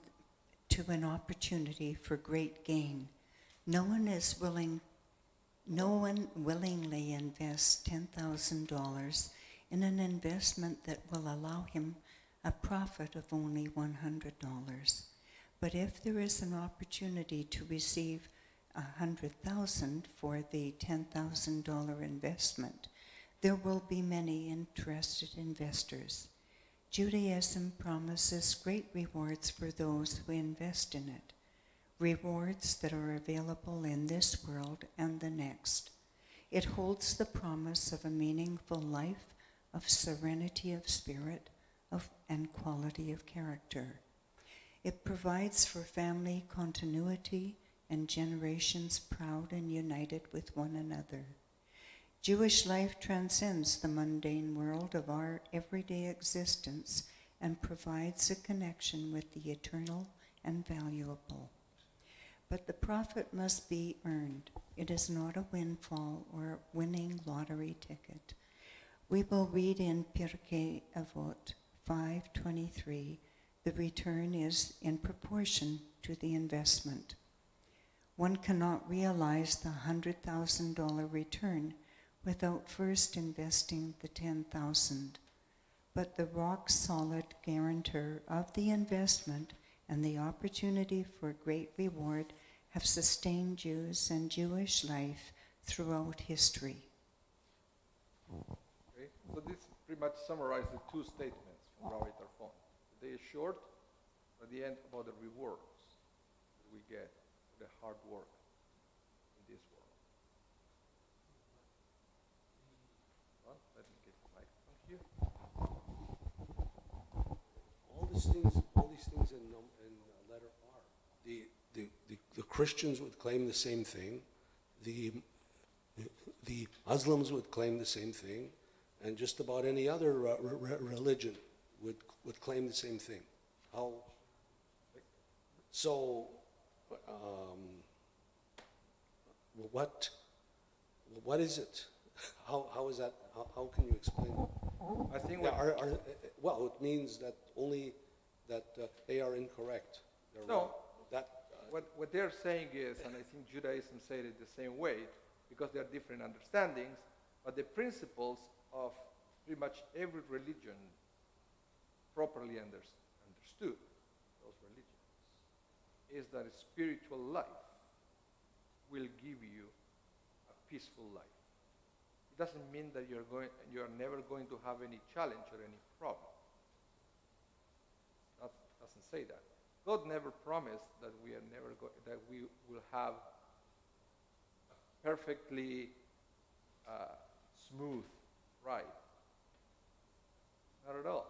S10: to an opportunity for great gain. No one willingly invests $10,000 in an investment that will allow him a profit of only $100. But if there is an opportunity to receive $100,000 for the $10,000 investment, there will be many interested investors. Judaism promises great rewards for those who invest in it, rewards that are available in this world and the next. It holds the promise of a meaningful life, of serenity of spirit, and quality of character. It provides for family continuity and generations proud and united with one another. Jewish life transcends the mundane world of our everyday existence and provides a connection with the eternal and valuable. But the profit must be earned. It is not a windfall or a winning lottery ticket. We will read in Pirkei Avot 5:23, the return is in proportion to the investment. One cannot realize the $100,000 return without first investing the $10,000. But the rock-solid guarantor of the investment and the opportunity for great reward have sustained Jews and Jewish life throughout history.
S1: Okay, so this pretty much summarizes the two statements from Rabbi Tarfon. The day is short, but the end about the rewards that we get for the hard work in this world. Well, let me get the microphone here.
S6: All these things in letter R. The Christians would claim the same thing. The Muslims would claim the same thing, and just about any other religion would claim the same thing. How? So, what is it? How is that? How can you explain it?
S1: I think
S6: well, it means that only that they are incorrect. They're
S1: no.
S6: wrong. That
S1: What they're saying is, and I think Judaism said it the same way, because there are different understandings, but the principles of pretty much every religion properly understood, those religions, is that a spiritual life will give you a peaceful life. It doesn't mean that you are never going to have any challenge or any problem. That doesn't say that. God never promised that we will have a perfectly smooth ride. Not at all.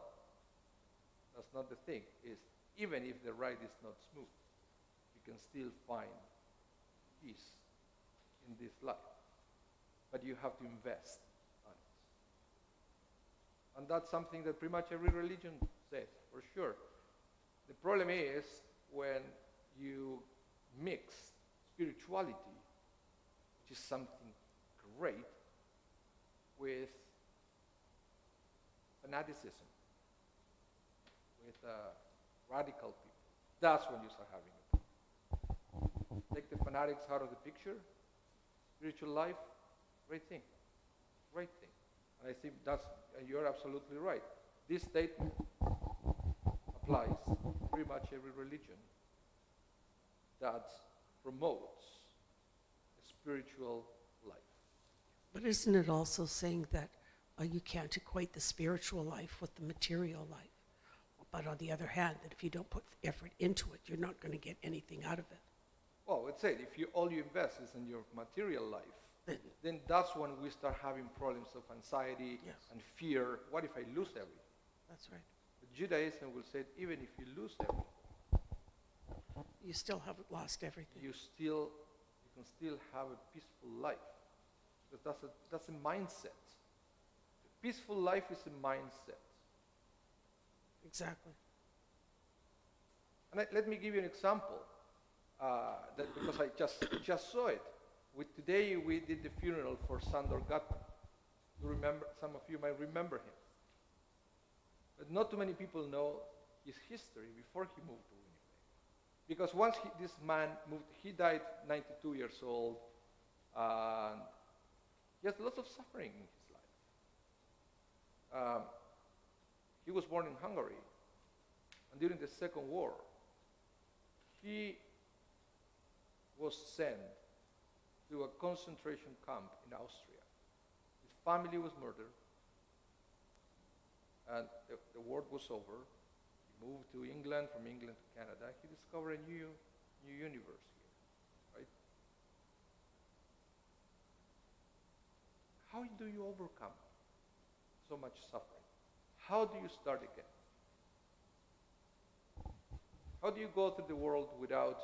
S1: That's not the thing. Even if the ride is not smooth, you can still find peace in this life. But you have to invest on it. And that's something that pretty much every religion says, for sure. The problem is when you mix spirituality, which is something great, with fanaticism, with radical people. That's when you start having a problem. Take the fanatics out of the picture, spiritual life, great thing. Great thing. And I think and you're absolutely right. This statement applies to pretty much every religion that promotes a spiritual life.
S7: But isn't it also saying that you can't equate the spiritual life with the material life? But on the other hand, that if you don't put effort into it, you're not going to get anything out of it.
S1: Well, let's say if all you invest is in your material life, then that's when we start having problems of anxiety and fear. What if I lose everything?
S7: That's right.
S1: But Judaism will say even if you lose everything,
S7: You still haven't lost everything.
S1: you can still have a peaceful life. Because that's a mindset. A peaceful life is a mindset.
S7: Exactly.
S1: And let me give you an example, because I just saw it. Today we did the funeral for Sandor Gatman. You remember? Some of you might remember him. But not too many people know his history before he moved to Winnipeg. Because once this man moved, he died 92 years old, and he has lots of suffering in his life. He was born in Hungary, and during the Second War, he was sent to a concentration camp in Austria. His family was murdered, and the war was over. He moved to England, from England to Canada. He discovered a new universe here, right? How do you overcome so much suffering? How do you start again? How do you go through the world without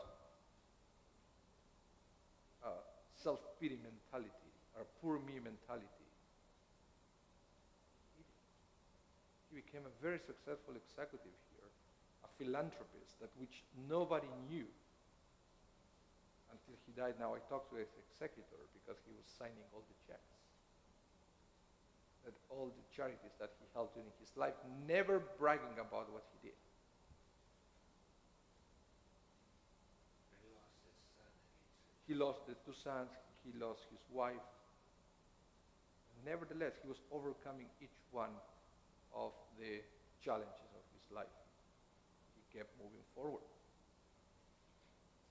S1: self-pity mentality or poor me mentality? He became a very successful executive here, a philanthropist, that which nobody knew until he died. Now I talked to his executor because he was signing all the checks. That all the charities that he helped during his life, never bragging about what he did. He lost the two sons, he lost his wife. Nevertheless, he was overcoming each one of the challenges of his life. He kept moving forward.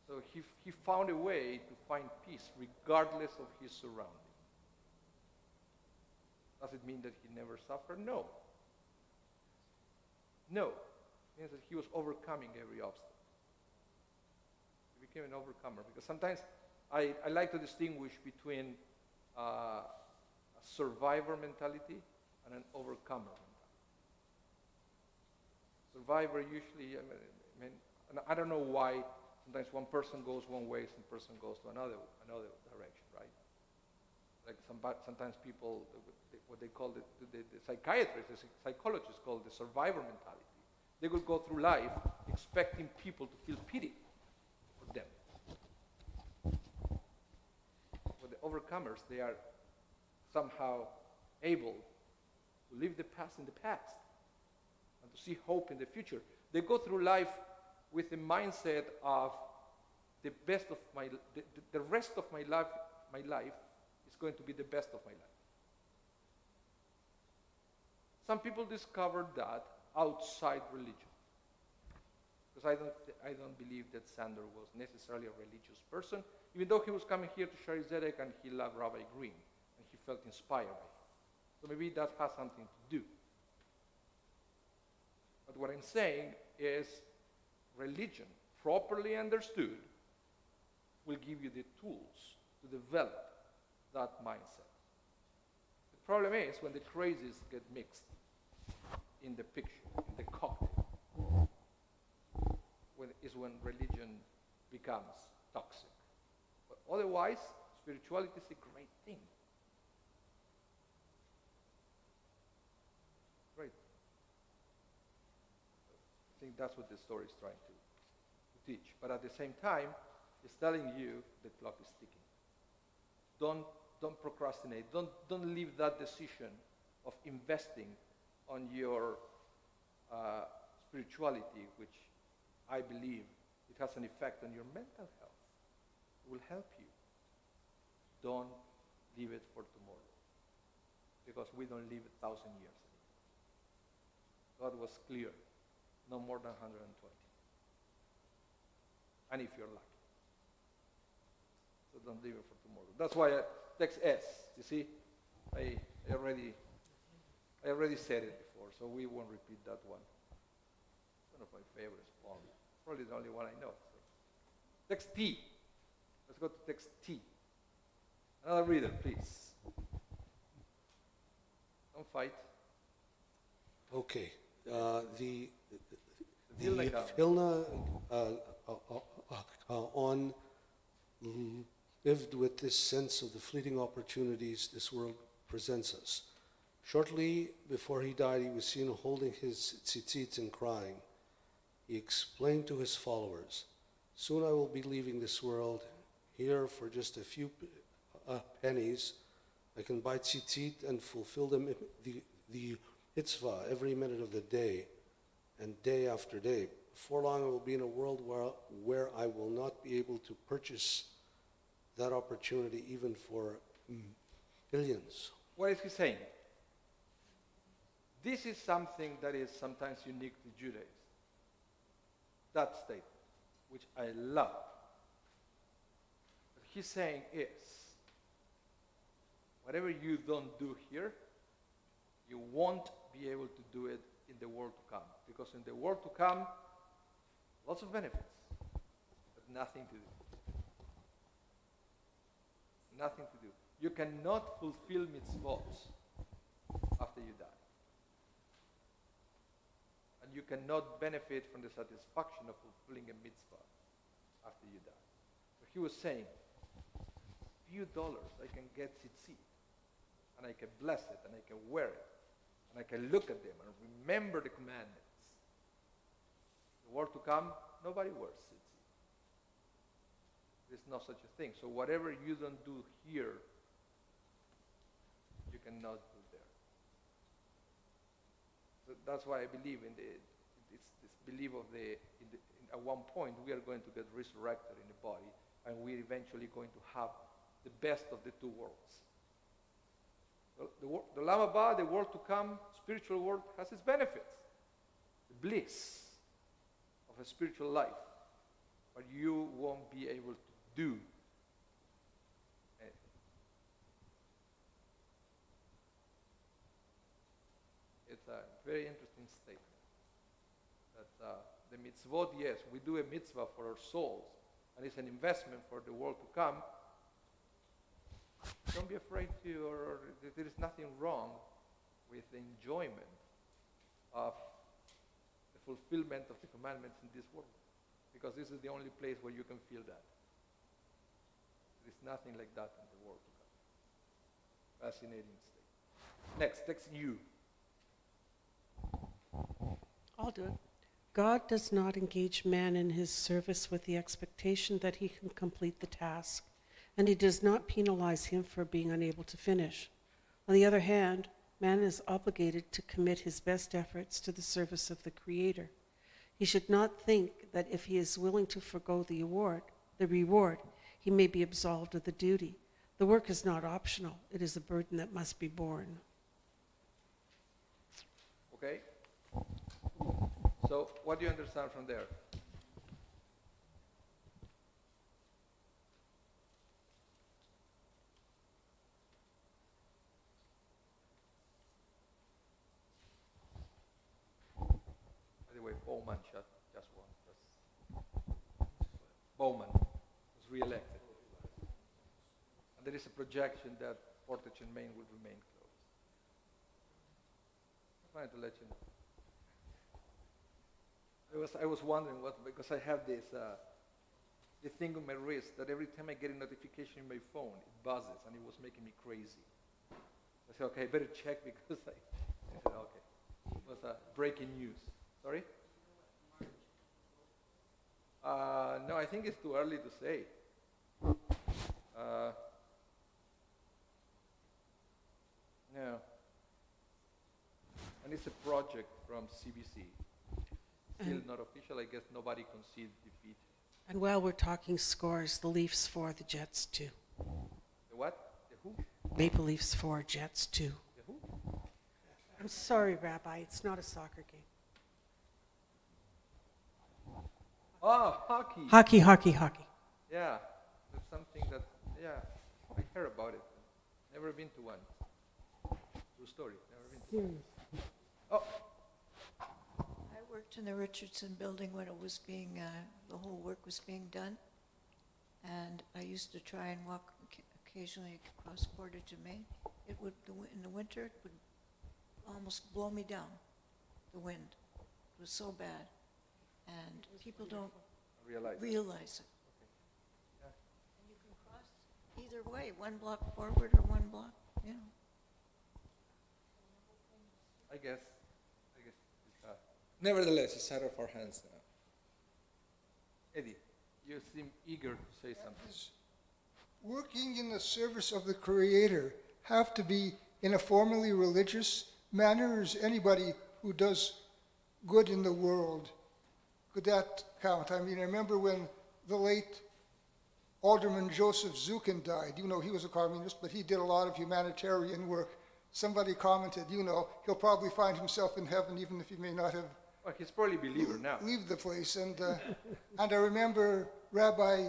S1: So he found a way to find peace regardless of his surroundings. Does it mean that he never suffered? No. No. It means that he was overcoming every obstacle. He became an overcomer, because sometimes I like to distinguish between a survivor mentality and an overcomer mentality. Survivor usually, and I don't know why sometimes one person goes one way, some person goes to another direction, right? Like sometimes people, what they call the psychiatrists, the psychologists call the survivor mentality. They will go through life expecting people to feel pity for them. Overcomers, they are somehow able to leave the past in the past and to see hope in the future. They go through life with the mindset of the rest of my life is going to be the best of my life. Some people discovered that outside religion, because I don't believe that Sandor was necessarily a religious person, even though he was coming here to share his Zedek and he loved Rabbi Green and he felt inspired by him. So maybe that has something to do. But what I'm saying is religion, properly understood, will give you the tools to develop that mindset. The problem is when the crazies get mixed in the picture, in the cocktail, when religion becomes toxic. But otherwise, spirituality is a great thing. Great. I think that's what the story is trying to teach. But at the same time, it's telling you the clock is ticking. Don't procrastinate. Don't leave that decision of investing on your spirituality, which I believe it has an effect on your mental health. It will help you. Don't leave it for tomorrow, because we don't live 1,000 years anymore. God was clear, no more than 120. And if you're lucky. So don't leave it for tomorrow. That's why text S, you see, I already said it before, so we won't repeat that one. It's one of my favorites poems. Probably the only one I know. So. Text T. Let's go to text T. Another reader, please. Don't fight.
S6: Okay. The
S1: Vilna
S6: Vilna on lived with this sense of the fleeting opportunities this world presents us. Shortly before he died, he was seen holding his tzitzit and crying. He explained to his followers, "Soon I will be leaving this world. Here, for just a few pennies, I can buy tzitzit and fulfill the mitzvah every minute of the day and day after day. Before long, I will be in a world where I will not be able to purchase that opportunity even for billions."
S1: What is he saying? This is something that is sometimes unique to Judaism. That statement, which I love. What he's saying is, whatever you don't do here, you won't be able to do it in the world to come. Because in the world to come, lots of benefits, but nothing to do. Nothing to do. You cannot fulfill mitzvot after you die. And you cannot benefit from the satisfaction of fulfilling a mitzvah after you die. So he was saying, few dollars I can get tzitzit, and I can bless it, and I can wear it, and I can look at them and remember the commandments. The world to come, nobody wears tzitzit. There's no such a thing. So whatever you don't do here, you cannot do there. So that's why I believe in this belief of at one point we are going to get resurrected in the body, and we're eventually going to have the best of the two worlds. The Olam Haba, the world to come, spiritual world, has its benefits. The bliss of a spiritual life. But you won't be able to do anything. It's a very interesting statement. That the mitzvot, yes, we do a mitzvah for our souls, and it's an investment for the world to come. Don't be afraid or there is nothing wrong with the enjoyment of the fulfillment of the commandments in this world, because this is the only place where you can feel that. There is nothing like that in the world to come. Fascinating statement. Next, text U.
S7: I'll do it. God does not engage man in his service with the expectation that he can complete the task, and he does not penalize him for being unable to finish. On the other hand, man is obligated to commit his best efforts to the service of the Creator. He should not think that if he is willing to forego the reward, he may be absolved of the duty. The work is not optional. It is a burden that must be borne.
S1: Okay? So, what do you understand from there? By the way, Bowman just won. Bowman was re-elected. And there is a projection that Portage and Main will remain closed. I wanted to let you know. I was wondering because I have this thing on my wrist that every time I get a notification in my phone, it buzzes, and it was making me crazy. I said, okay, I better check because I said, okay. It was breaking news. Sorry? No, I think it's too early to say. No. And it's a project from CBC. Still not official. I guess nobody conceded defeat.
S7: And while we're talking scores, the Leafs 4, the Jets 2.
S1: The what? The who?
S7: Maple Leafs 4, Jets 2.
S1: The who?
S7: I'm sorry, Rabbi, it's not a soccer game.
S1: Oh, hockey.
S7: Hockey.
S1: Yeah, that's something that, yeah, I heard about it. Never been to one. True story. Never been to one. Oh.
S8: I worked in the Richardson building when it was being, the whole work was being done. And I used to try and walk occasionally across Portage and Main. It would, in the winter, it would almost blow me down, the wind. It was so bad. And people don't realize it.
S1: Okay. Yeah.
S8: And you can cross either way, one block forward or one block, you know.
S1: I guess it's, nevertheless, it's out of our hands now. Eddie, you seem eager to say something.
S4: Working in the service of the Creator have to be in a formally religious manner, or is anybody who does good in the world, could that count? I mean, I remember when the late Alderman Joseph Zukin died. You know, he was a communist, but he did a lot of humanitarian work. Somebody commented, you know, he'll probably find himself in heaven even if he may not have
S1: Well, he's probably a believer now.
S4: leave the place. And I remember Rabbi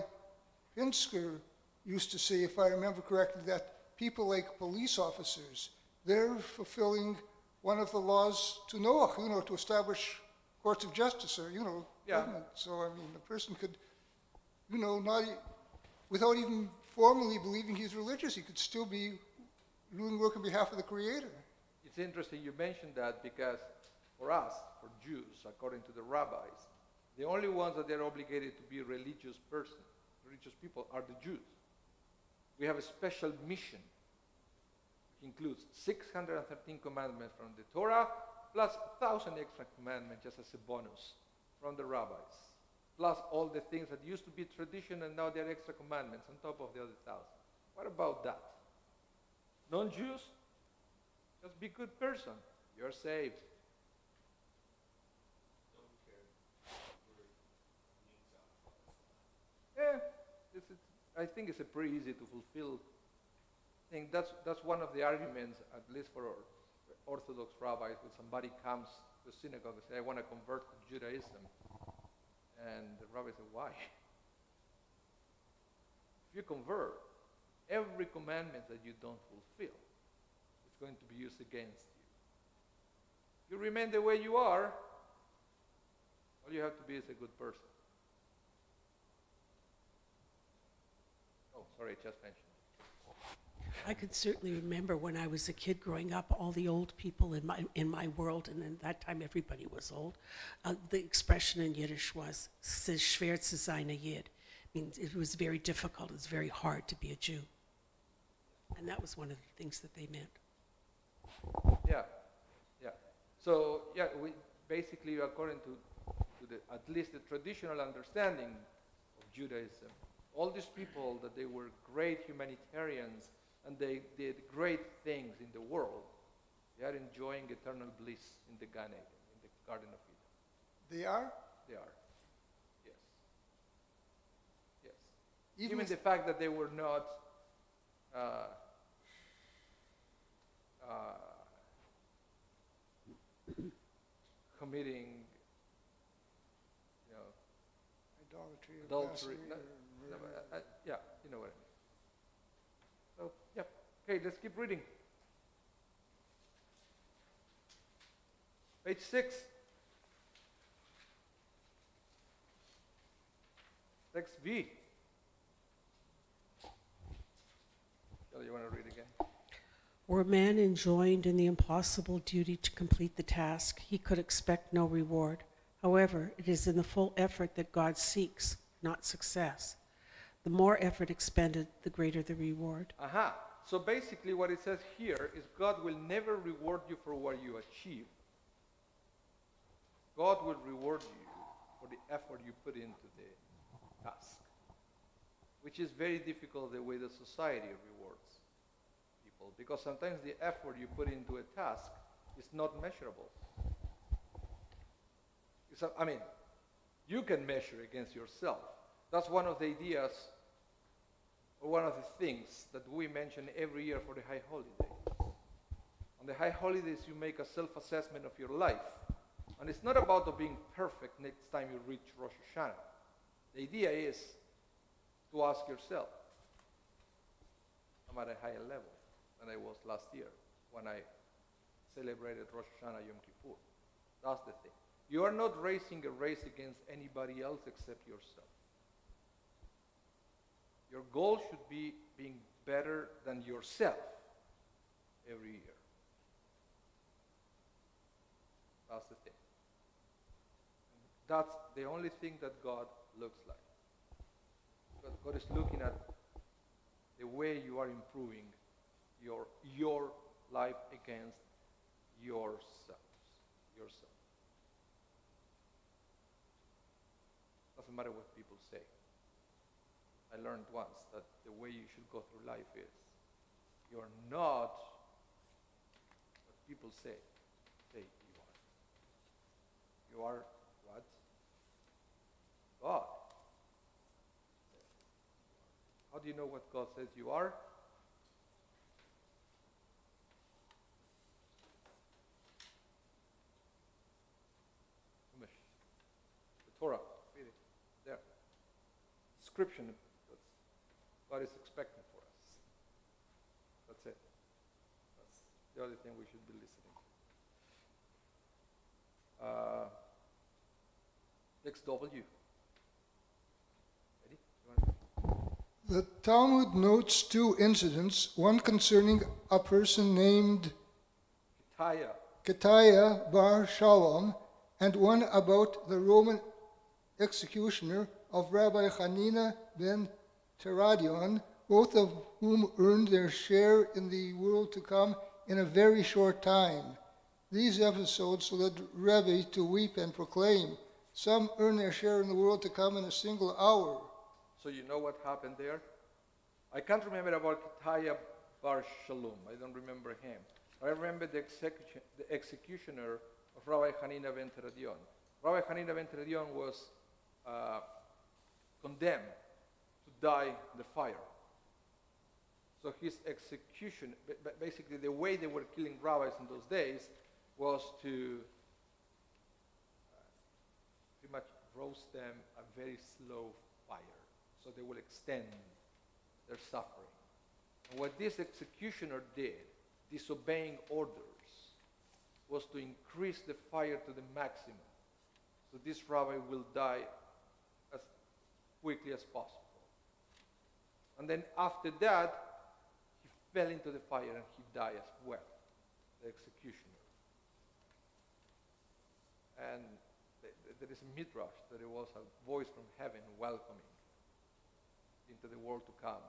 S4: Pinsker used to say, if I remember correctly, that people like police officers, they're fulfilling one of the laws to Noah, you know, to establish courts of justice or, you know,
S1: Yeah.
S4: government. So, I mean, a person could, you know, not, without even formally believing he's religious, he could still be doing work on behalf of the Creator.
S1: It's interesting you mentioned that because for us, for Jews, according to the rabbis, the only ones that they're obligated to be religious people are the Jews. We have a special mission, which includes 613 commandments from the Torah, plus 1,000 extra commandments just as a bonus from the rabbis, plus all the things that used to be tradition and now they're extra commandments on top of the other 1,000. What about that? Non-Jews, just be a good person. You're saved. Yeah, I think it's a pretty easy to fulfill thing. That's one of the arguments, at least for Orthodox rabbis, when somebody comes to the synagogue and says, I want to convert to Judaism. And the rabbi said, why? If you convert, every commandment that you don't fulfill is going to be used against you. If you remain the way you are, all you have to be is a good person. Oh, sorry, I just mentioned it.
S7: I could certainly remember when I was a kid growing up, all the old people in my world, and in that time everybody was old. The expression in Yiddish was "Es ist schwer zu sein a Yid." Means it was very difficult. It's very hard to be a Jew, and that was one of the things that they meant.
S1: Yeah. So yeah, we basically, according to at least the traditional understanding of Judaism, all these people that they were great humanitarians and they did great things in the world, they are enjoying eternal bliss in the Gan Eden, in the Garden of Eden.
S4: They are?
S1: They are. Yes. Even the fact that they were not committing,
S4: Idolatry,
S1: adultery.
S4: blasphemy,
S1: Yeah, you know what I mean. So, yeah. Okay, let's keep reading. Page 6. Text V. Shelley, you want to read again?
S7: Were man enjoined in the impossible duty to complete the task, he could expect no reward. However, it is in the full effort that God seeks, not success. The more effort expended, the greater the reward.
S1: Aha. So basically what it says here is God will never reward you for what you achieve. God will reward you for the effort you put into the task, which is very difficult the way the society rewards people, because sometimes the effort you put into a task is not measurable. I mean, you can measure against yourself. That's one of the ideas, or one of the things that we mention every year for the high holidays. On the high holidays, you make a self-assessment of your life. And it's not about being perfect next time you reach Rosh Hashanah. The idea is to ask yourself, I'm at a higher level than I was last year when I celebrated Rosh Hashanah Yom Kippur. That's the thing. You are not racing a race against anybody else except yourself. Your goal should be being better than yourself every year. That's the thing. That's the only thing that God looks like. God is looking at the way you are improving your life against yourself. Doesn't matter what people say. I learned once that the way you should go through life is you're not what people say you are. You are what? God. How do you know what God says you are? The Torah, read it. There. Description. That's what is expected for us. That's it. That's the only thing we should be listening to. Next W. Ready?
S4: The Talmud notes two incidents, one concerning a person named Ketaya bar Shalom, and one about the Roman executioner of Rabbi Hanina ben Teradion, both of whom earned their share in the world to come in a very short time. These episodes led Rabbi to weep and proclaim, some earn their share in the world to come in a single hour.
S1: So you know what happened there? I can't remember about Ketaya bar Shalom. I don't remember him. I remember the executioner of Rabbi Hanina ben Teradion. Rabbi Hanina ben Teradion was condemned to die in the fire. So his execution, basically the way they were killing rabbis in those days was to pretty much roast them a very slow fire. So they will extend their suffering. And what this executioner did, disobeying orders, was to increase the fire to the maximum. So this rabbi will die as quickly as possible. And then after that, he fell into the fire and he died as well, the executioner. And there is a midrash that it was a voice from heaven welcoming into the world to come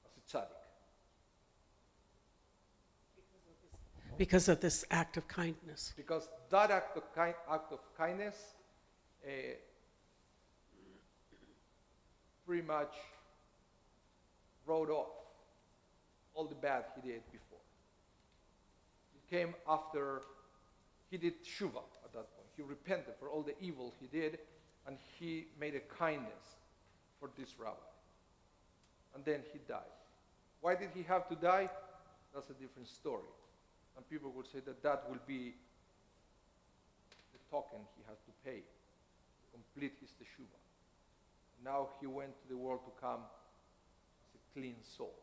S1: as a tzaddik.
S7: Because of this act of kindness.
S1: Because that act of kindness pretty much wrote off all the bad he did before. He came after he did tshuva at that point. He repented for all the evil he did, and he made a kindness for this rabbi. And then he died. Why did he have to die? That's a different story. And people would say that that will be the token he has to pay to complete his teshuvah. Now he went to the world to come as a clean soul.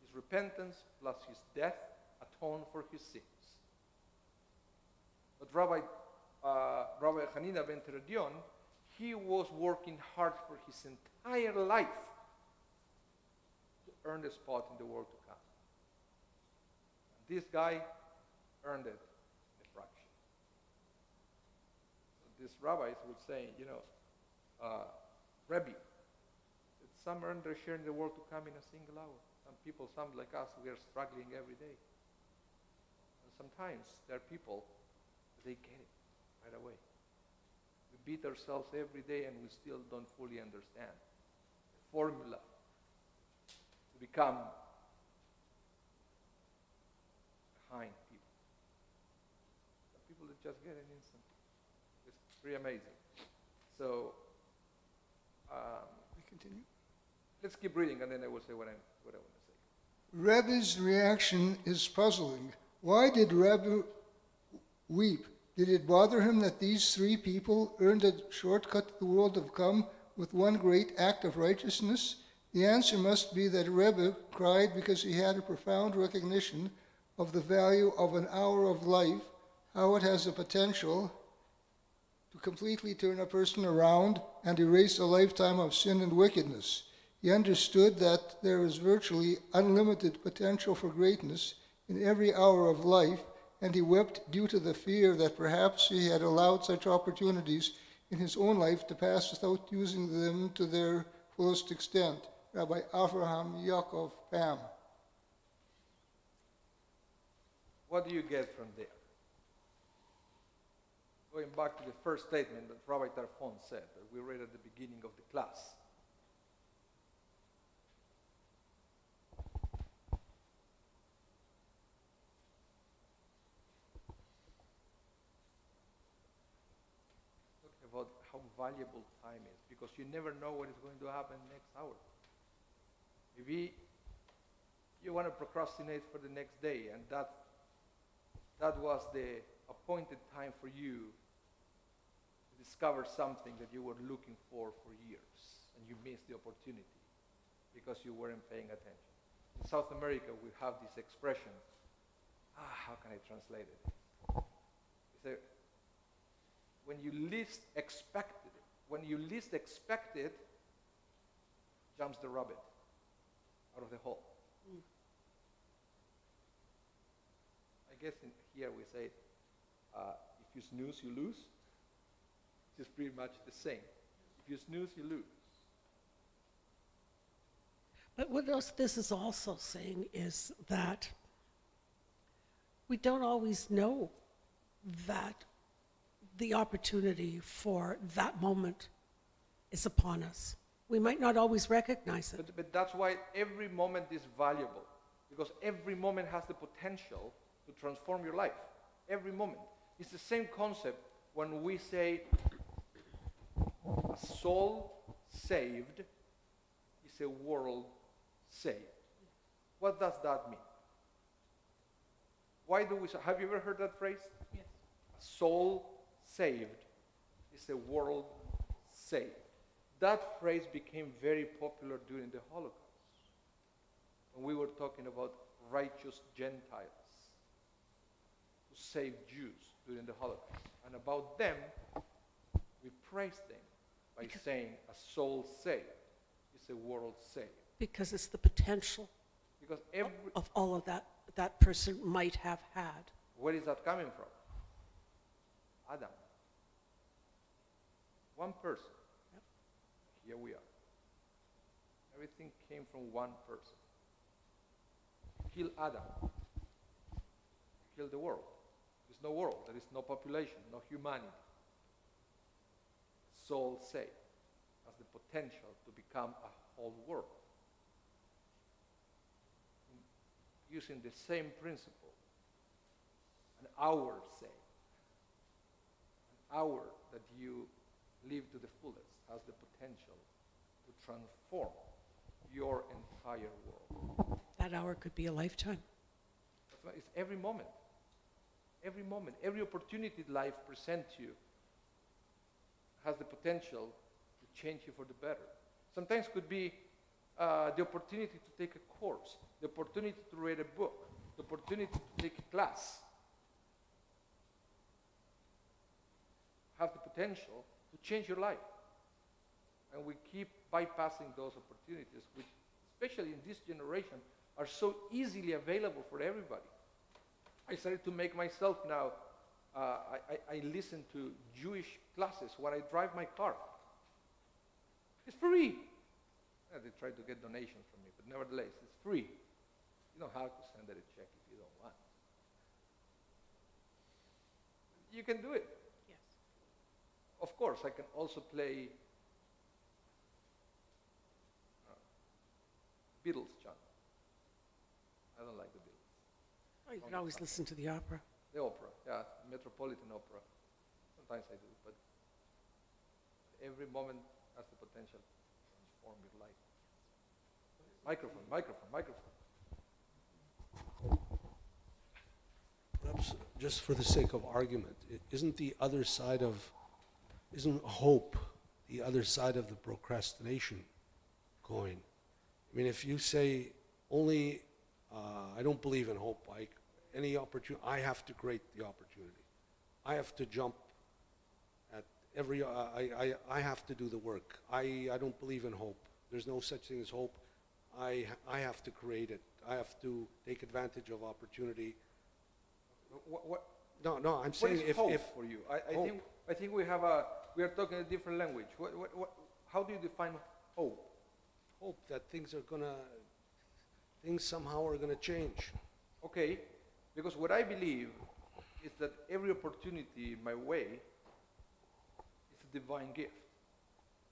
S1: His repentance plus his death atoned for his sins. But Rabbi Hanina ben Teradion, he was working hard for his entire life to earn a spot in the world to come. And this guy earned it in a fraction. So these rabbis would say, Rabbi, some earn their share in the world to come in a single hour. Some people, some like us, we are struggling every day. And sometimes there are people, they get it right away. We beat ourselves every day and we still don't fully understand the formula to become kind people. Some people that just get it instantly. It's pretty amazing. So,
S4: We continue.
S1: let's keep reading and then I will say what I want to say.
S4: Rebbe's reaction is puzzling. Why did Rebbe weep? Did it bother him that these three people earned a shortcut to the world of come with one great act of righteousness? The answer must be that Rebbe cried because he had a profound recognition of the value of an hour of life, how it has the potential to completely turn a person around and erase a lifetime of sin and wickedness. He understood that there is virtually unlimited potential for greatness in every hour of life, and he wept due to the fear that perhaps he had allowed such opportunities in his own life to pass without using them to their fullest extent. Rabbi Avraham Yaakov Pam.
S1: What do you get from there? Going back to the first statement that Rabbi Tarfon said, that we read at the beginning of the class. Talking about how valuable time is, because you never know what is going to happen next hour. Maybe you want to procrastinate for the next day, and that was the appointed time for you to discover something that you were looking for years, and you missed the opportunity because you weren't paying attention. In South America, we have this expression, how can I translate it? It's when you least expect it, jumps the rabbit out of the hole. I guess in here we say, if you snooze, you lose. It's pretty much the same. If you snooze, you lose.
S7: But what else this is also saying is that we don't always know that the opportunity for that moment is upon us. We might not always recognize it.
S1: But that's why every moment is valuable, because every moment has the potential to transform your life. Every moment. It's the same concept when we say a soul saved is a world saved. What does that mean? Why do we say, have you ever heard that phrase?
S7: Yes.
S1: A soul saved is a world saved. That phrase became very popular during the Holocaust, when we were talking about righteous Gentiles who saved Jews during the Holocaust. And about them, we praise them by saying a soul saved is a world saved.
S7: Because it's the potential
S1: Because
S7: of all of that person might have had.
S1: where is that coming from? Adam. One person.
S7: Yep.
S1: Here we are. Everything came from one person. You kill Adam, you kill the world. There's no world, there is no population, no humanity. Soul saved has the potential to become a whole world. Using the same principle, an hour saved, an hour that you live to the fullest has the potential to transform your entire world.
S7: That hour could be a lifetime.
S1: That's why it's every moment. Every moment, every opportunity life presents you has the potential to change you for the better. Sometimes it could be the opportunity to take a course, the opportunity to read a book, the opportunity to take a class. Have the potential to change your life. And we keep bypassing those opportunities, which, especially in this generation, are so easily available for everybody. I started to make myself now, I listen to Jewish classes when I drive my car. It's free. Yeah, they try to get donations from me, but nevertheless, it's free. You don't have to send a check if you don't want. You can do it.
S7: Yes.
S1: Of course, I can also play Beatles chant. I don't like the Beatles.
S7: Oh, you can always listen to the opera.
S1: The opera, yeah, Metropolitan Opera. Sometimes I do, but every moment has the potential to transform your life. Microphone, microphone, microphone.
S6: Perhaps just for the sake of argument, isn't hope the other side of the procrastination coin? I mean, if you say only, I don't believe in hope, any opportunity, I have to create the opportunity. I have to jump at every, I have to do the work. I don't believe in hope. There's no such thing as hope. I have to create it. I have to take advantage of opportunity. No, I'm saying
S1: what is hope for you? I think we are talking a different language. How do you define hope?
S6: hope that things somehow are gonna change.
S1: Okay, because what I believe is that every opportunity in my way is a divine gift.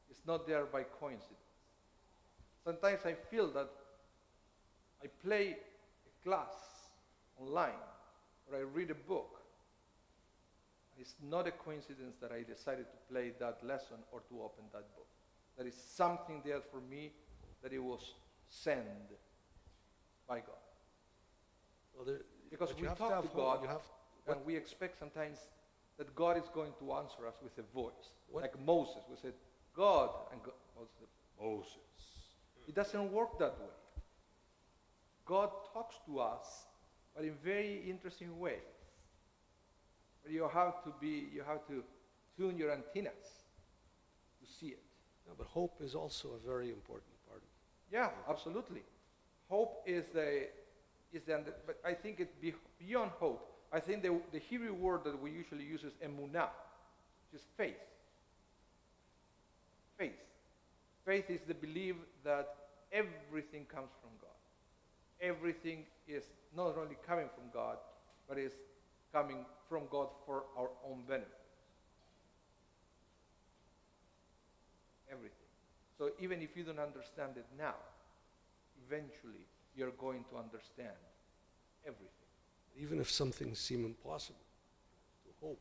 S1: It's not there by coincidence. Sometimes I feel that I play a class online or I read a book. It's not a coincidence that I decided to play that lesson or to open that book. There is something there for me that it was sent by God.
S6: Well,
S1: Because
S6: but
S1: we
S6: you have to
S1: talk
S6: have
S1: to
S6: hope.
S1: God and we expect sometimes that God is going to answer us with a voice.
S6: What?
S1: Like Moses, we said, God, and God said, Moses. It doesn't work that way. God talks to us, but in very interesting ways. But you have to tune your antennas to see it.
S6: Yeah, but hope is also a very important part of it.
S1: Yeah, absolutely. Hope is but I think it's beyond hope. I think the Hebrew word that we usually use is emunah, which is faith. Faith. Faith is the belief that everything comes from God. Everything is not only coming from God, but is coming from God for our own benefit. Everything. So even if you don't understand it now, eventually you're going to understand everything.
S6: Even if some things seem impossible, to hope.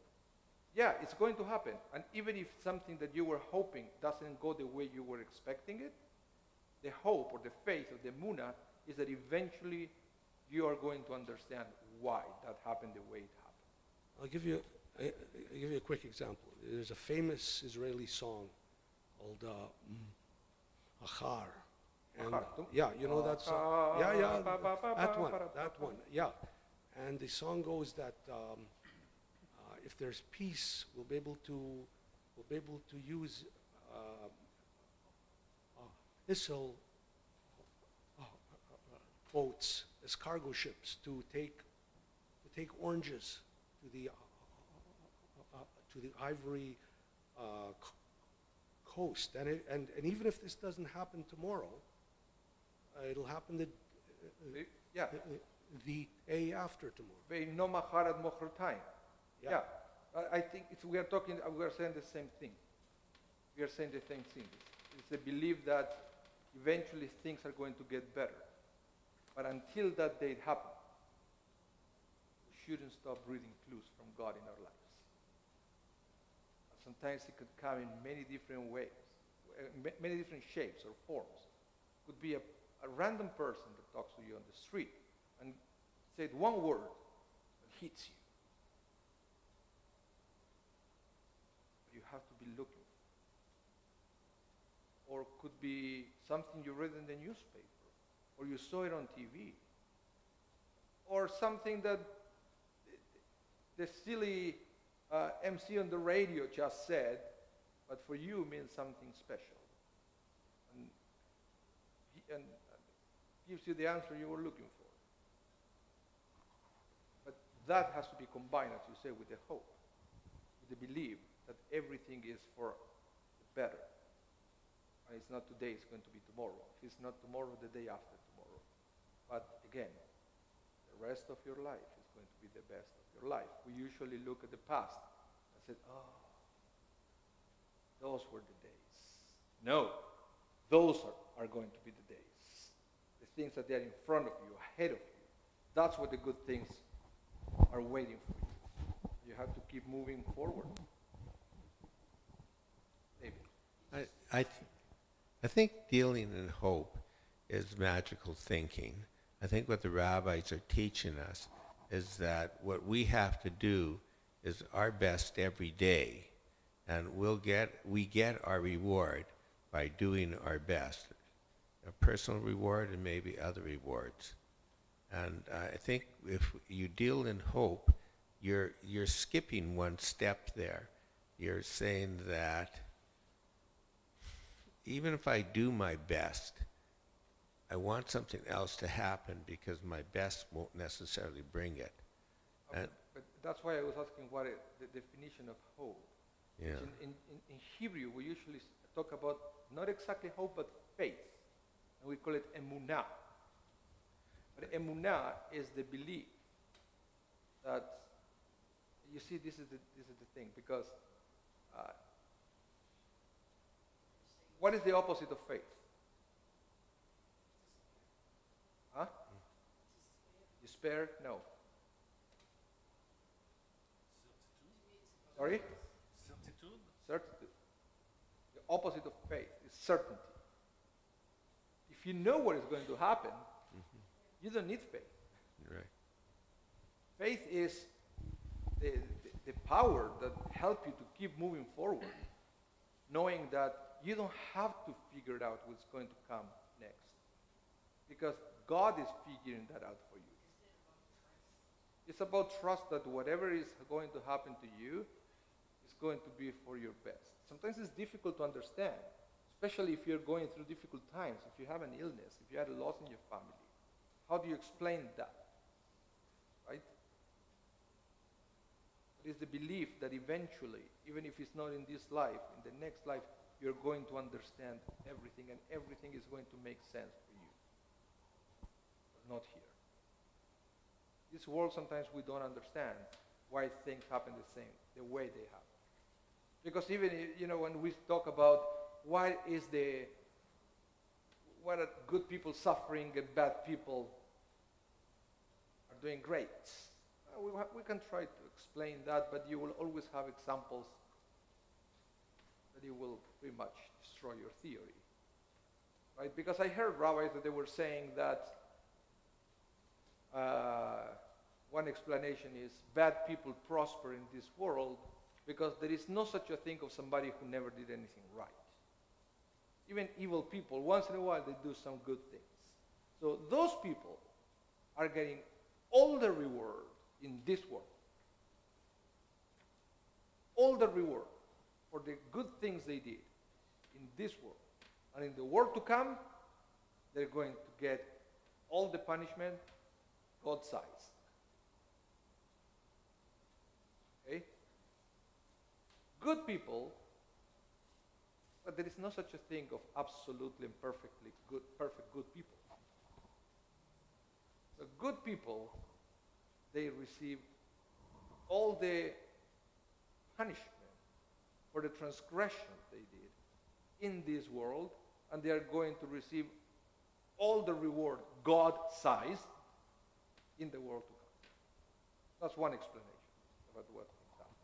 S1: Yeah, it's going to happen. And even if something that you were hoping doesn't go the way you were expecting it, the hope or the faith or the munah is that eventually you are going to understand why that happened the way it happened.
S6: I'll give you a quick example. There's a famous Israeli song called Achar. And, yeah, you know that song? Yeah, that one, yeah. And the song goes that if there's peace, we'll be able to use missile boats as cargo ships to take oranges to the Ivory Coast. And even if this doesn't happen tomorrow, it'll happen the day after tomorrow.
S1: Yeah. I think we are saying the same thing. We are saying the same thing. It's a belief that eventually things are going to get better. But until that day happens, we shouldn't stop reading clues from God in our lives. Sometimes it could come in many different ways, many different shapes or forms. It could be a random person that talks to you on the street and said one word that hits you. But you have to be looking. Or it could be something you read in the newspaper, or you saw it on TV, or something that the silly MC on the radio just said, but for you means something special, and gives you the answer you were looking for. But that has to be combined, as you say, with the hope, with the belief that everything is for the better. And it's not today, it's going to be tomorrow. If it's not tomorrow, the day after tomorrow. But again, the rest of your life is going to be the best of your life. We usually look at the past and say, oh, those were the days. No, those are going to be the days. The things that are in front of you, ahead of you. That's what the good things are waiting for you. You have to keep moving forward. David.
S3: I think dealing in hope is magical thinking. I think what the rabbis are teaching us is that what we have to do is our best every day, and we get our reward by doing our best, a personal reward and maybe other rewards. And I think if you deal in hope, you're skipping one step there. You're saying that even if I do my best, I want something else to happen because my best won't necessarily bring it.
S1: But that's why I was asking what is the definition of hope.
S3: Yeah.
S1: In Hebrew, we usually talk about not exactly hope, but faith. and we call it emunah. But emunah is the belief that, you see, this is the thing, because what is the opposite of faith? Huh? Despair? No. Sorry? Certitude. The opposite of faith is certainty. If you know what is going to happen, you don't need faith.
S3: Right.
S1: Faith is the power that helps you to keep moving forward, knowing that you don't have to figure out what's going to come next, because God is figuring that out for you. It's about trust that whatever is going to happen to you is going to be for your best. Sometimes it's difficult to understand, especially if you're going through difficult times, if you have an illness, if you had a loss in your family. How do you explain that? Right? It is the belief that eventually, even if it's not in this life, in the next life, you're going to understand everything, and everything is going to make sense for you. But not here. This world, sometimes we don't understand why things happen the way they happen. Because even, when we talk about why are good people suffering and bad people are doing great, we can try to explain that, but you will always have examples that you will pretty much destroy your theory. Right? Because I heard rabbis that they were saying that one explanation is bad people prosper in this world because there is no such a thing of somebody who never did anything right. Even evil people, once in a while, they do some good things. So those people are getting all the reward in this world. All the reward for the good things they did in this world. And in the world to come, they're going to get all the punishment God-sized. Okay? Good people, but there is no such a thing of absolutely and perfect good people. The good people, they receive all the punishment for the transgression they did in this world, and they are going to receive all the reward God-sized in the world to come. That's one explanation about what things happen.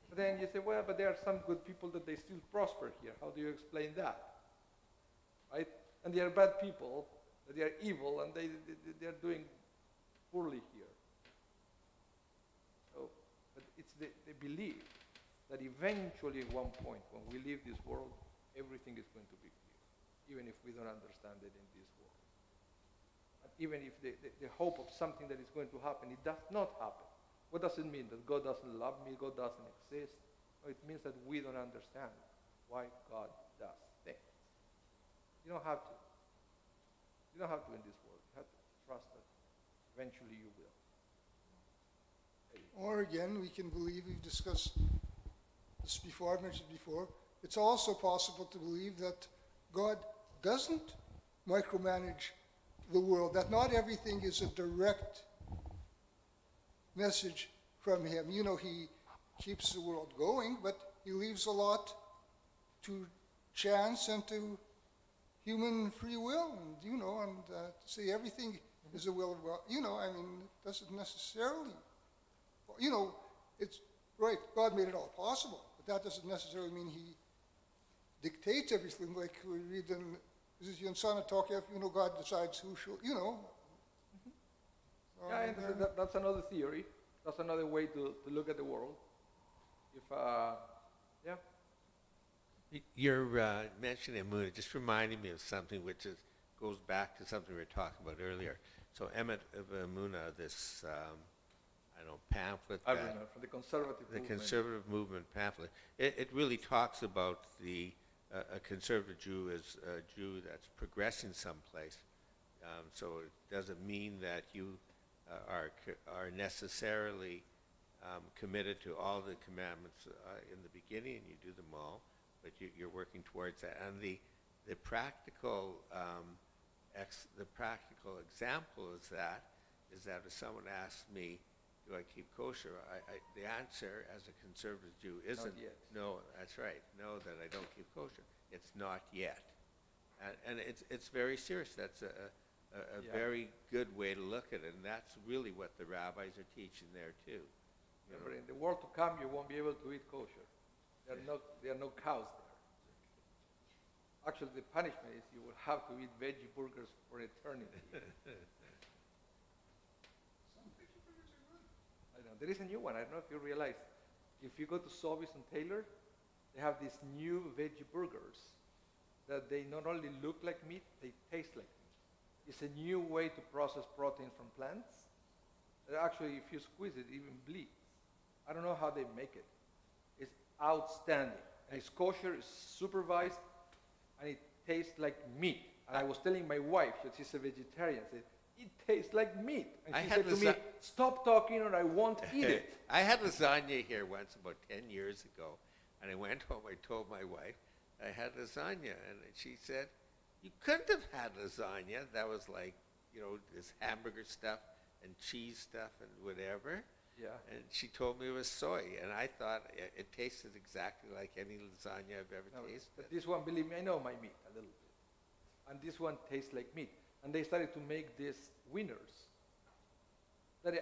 S1: But then you say, well, but there are some good people that they still prosper here. How do you explain that? Right? And there are bad people, that they are evil, and they are doing poorly here. So, but it's the belief that eventually at one point, when we leave this world, everything is going to be clear, even if we don't understand it in this world. And even if the hope of something that is going to happen, it does not happen. What does it mean? That God doesn't love me, God doesn't exist? No, it means that we don't understand why God does things. You don't have to. You don't have to in this world. You have to trust that eventually you will.
S4: Or again, we can believe, we've discussed this before, I've mentioned before, it's also possible to believe that God doesn't micromanage the world, that not everything is a direct message from him. He keeps the world going, but he leaves a lot to chance and to human free will, and to say everything is the will of God. It doesn't necessarily, it's right, God made it all possible, but that doesn't necessarily mean he dictates everything, like we read in, is it Yonsana Tokef, God decides who should,
S1: Yeah, and that's another theory. That's another way to look at the world. Yeah.
S3: Your mentioning Emunah just reminded me of something which goes back to something we were talking about earlier. So Emet of Emunah, this pamphlet.
S1: I remember, from the conservative movement.
S3: The conservative movement pamphlet. It really talks about a conservative Jew as a Jew that's progressing someplace. So it doesn't mean that you are necessarily committed to all the commandments in the beginning and you do them all, but you're working towards that. And the the practical the practical example is that if someone asks me, do I keep kosher? The answer as a conservative Jew isn't,
S1: Not yet.
S3: no, that's right, no, that I don't keep kosher. It's not yet. And it's very serious. That's a
S1: Yeah.
S3: very good way to look at it, and that's really what the rabbis are teaching there too.
S1: Remember, in the world to come, you won't be able to eat kosher. There are no cows there. Actually, the punishment is you will have to eat veggie burgers for eternity. I know. There is a new one. I don't know if you realize. If you go to Sobeys and Taylor, they have these new veggie burgers that they not only look like meat, they taste like meat. It's a new way to process protein from plants. That actually, if you squeeze it, even bleeds. I don't know how they make it. It's outstanding. And it's kosher, it's supervised, and it tastes like meat. And I was telling my wife, she's a vegetarian, I said, it tastes like meat. And
S3: I
S1: she
S3: had
S1: said to me, stop talking or I won't eat it.
S3: I had lasagna here once about 10 years ago, and I went home, I told my wife, I had lasagna, and she said, you couldn't have had lasagna. That was like, this hamburger stuff and cheese stuff and whatever.
S1: Yeah.
S3: And she told me it was soy, and I thought it tasted exactly like any lasagna I've ever
S1: No,
S3: tasted.
S1: but this one, believe me, I know my meat a little bit. And this one tastes like meat. And they started to make these winners. That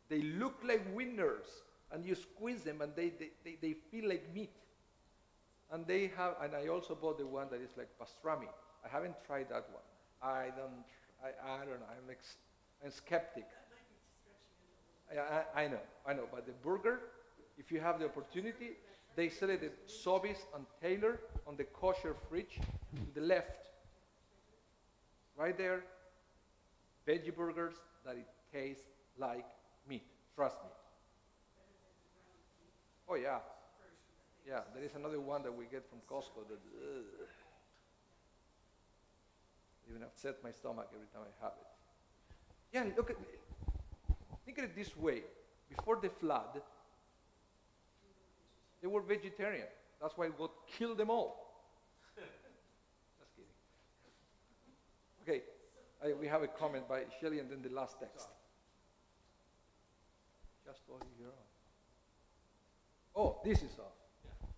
S1: they look like winners, and you squeeze them, and they feel like meat. And I also bought the one that is like pastrami. I haven't tried that one. I don't know. I'm skeptic. I know. But the burger, if you have the opportunity, they sell it at Sobeys and Taylor on the kosher fridge to the left. Right there, veggie burgers that it tastes like meat. Trust me. Oh yeah. Yeah, there is another one that we get from Costco that even upset my stomach every time I have it. Yeah, think of it this way. Before the flood, they were vegetarian. That's why God killed them all. Just kidding. Okay, we have a comment by Shelley and then the last text. Just all your own. Oh, this is off.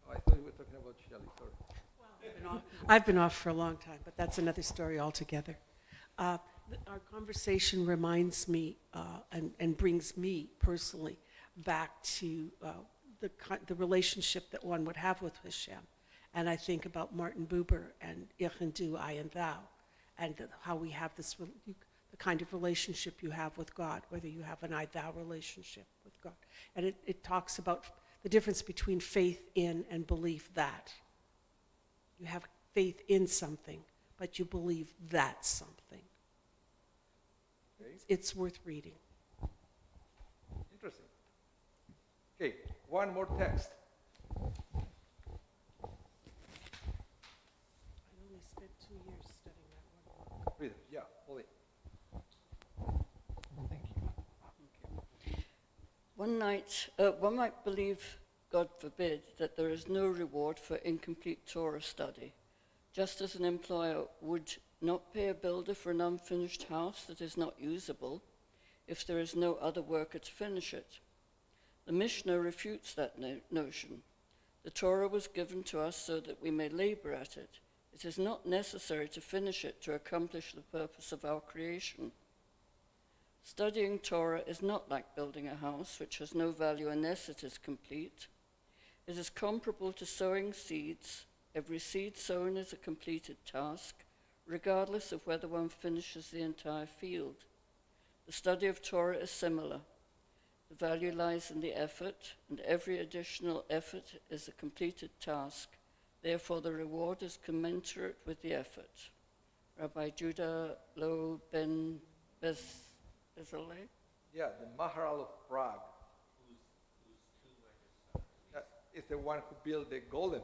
S1: Oh, I thought we were talking about Shelley, sorry.
S7: I've been off for a long time, but that's another story altogether. Our conversation reminds me and brings me personally back to the relationship that one would have with Hashem. And I think about Martin Buber and Ich and Du, I and Thou, and how we have this, the kind of relationship you have with God, whether you have an I-Thou relationship with God. And it talks about the difference between faith in and belief that. You have faith in something, but you believe that's something.
S1: Okay.
S7: It's worth reading.
S1: Interesting. Okay, one more text.
S7: I only spent 2 years studying that one.
S1: Read it. Yeah, hold it.
S11: One might believe, God forbid, that there is no reward for incomplete Torah study, just as an employer would not pay a builder for an unfinished house that is not usable if there is no other worker to finish it. The Mishnah refutes that notion. The Torah was given to us so that we may labor at it. It is not necessary to finish it to accomplish the purpose of our creation. Studying Torah is not like building a house, which has no value unless it is complete. It is comparable to sowing seeds. Every seed sown is a completed task, regardless of whether one finishes the entire field. The study of Torah is similar. The value lies in the effort, and every additional effort is a completed task. Therefore, the reward is commensurate with the effort. Rabbi Judah Lo Ben Bezalel?
S1: Yeah, the Maharal of Prague. Is the one who built the Golem,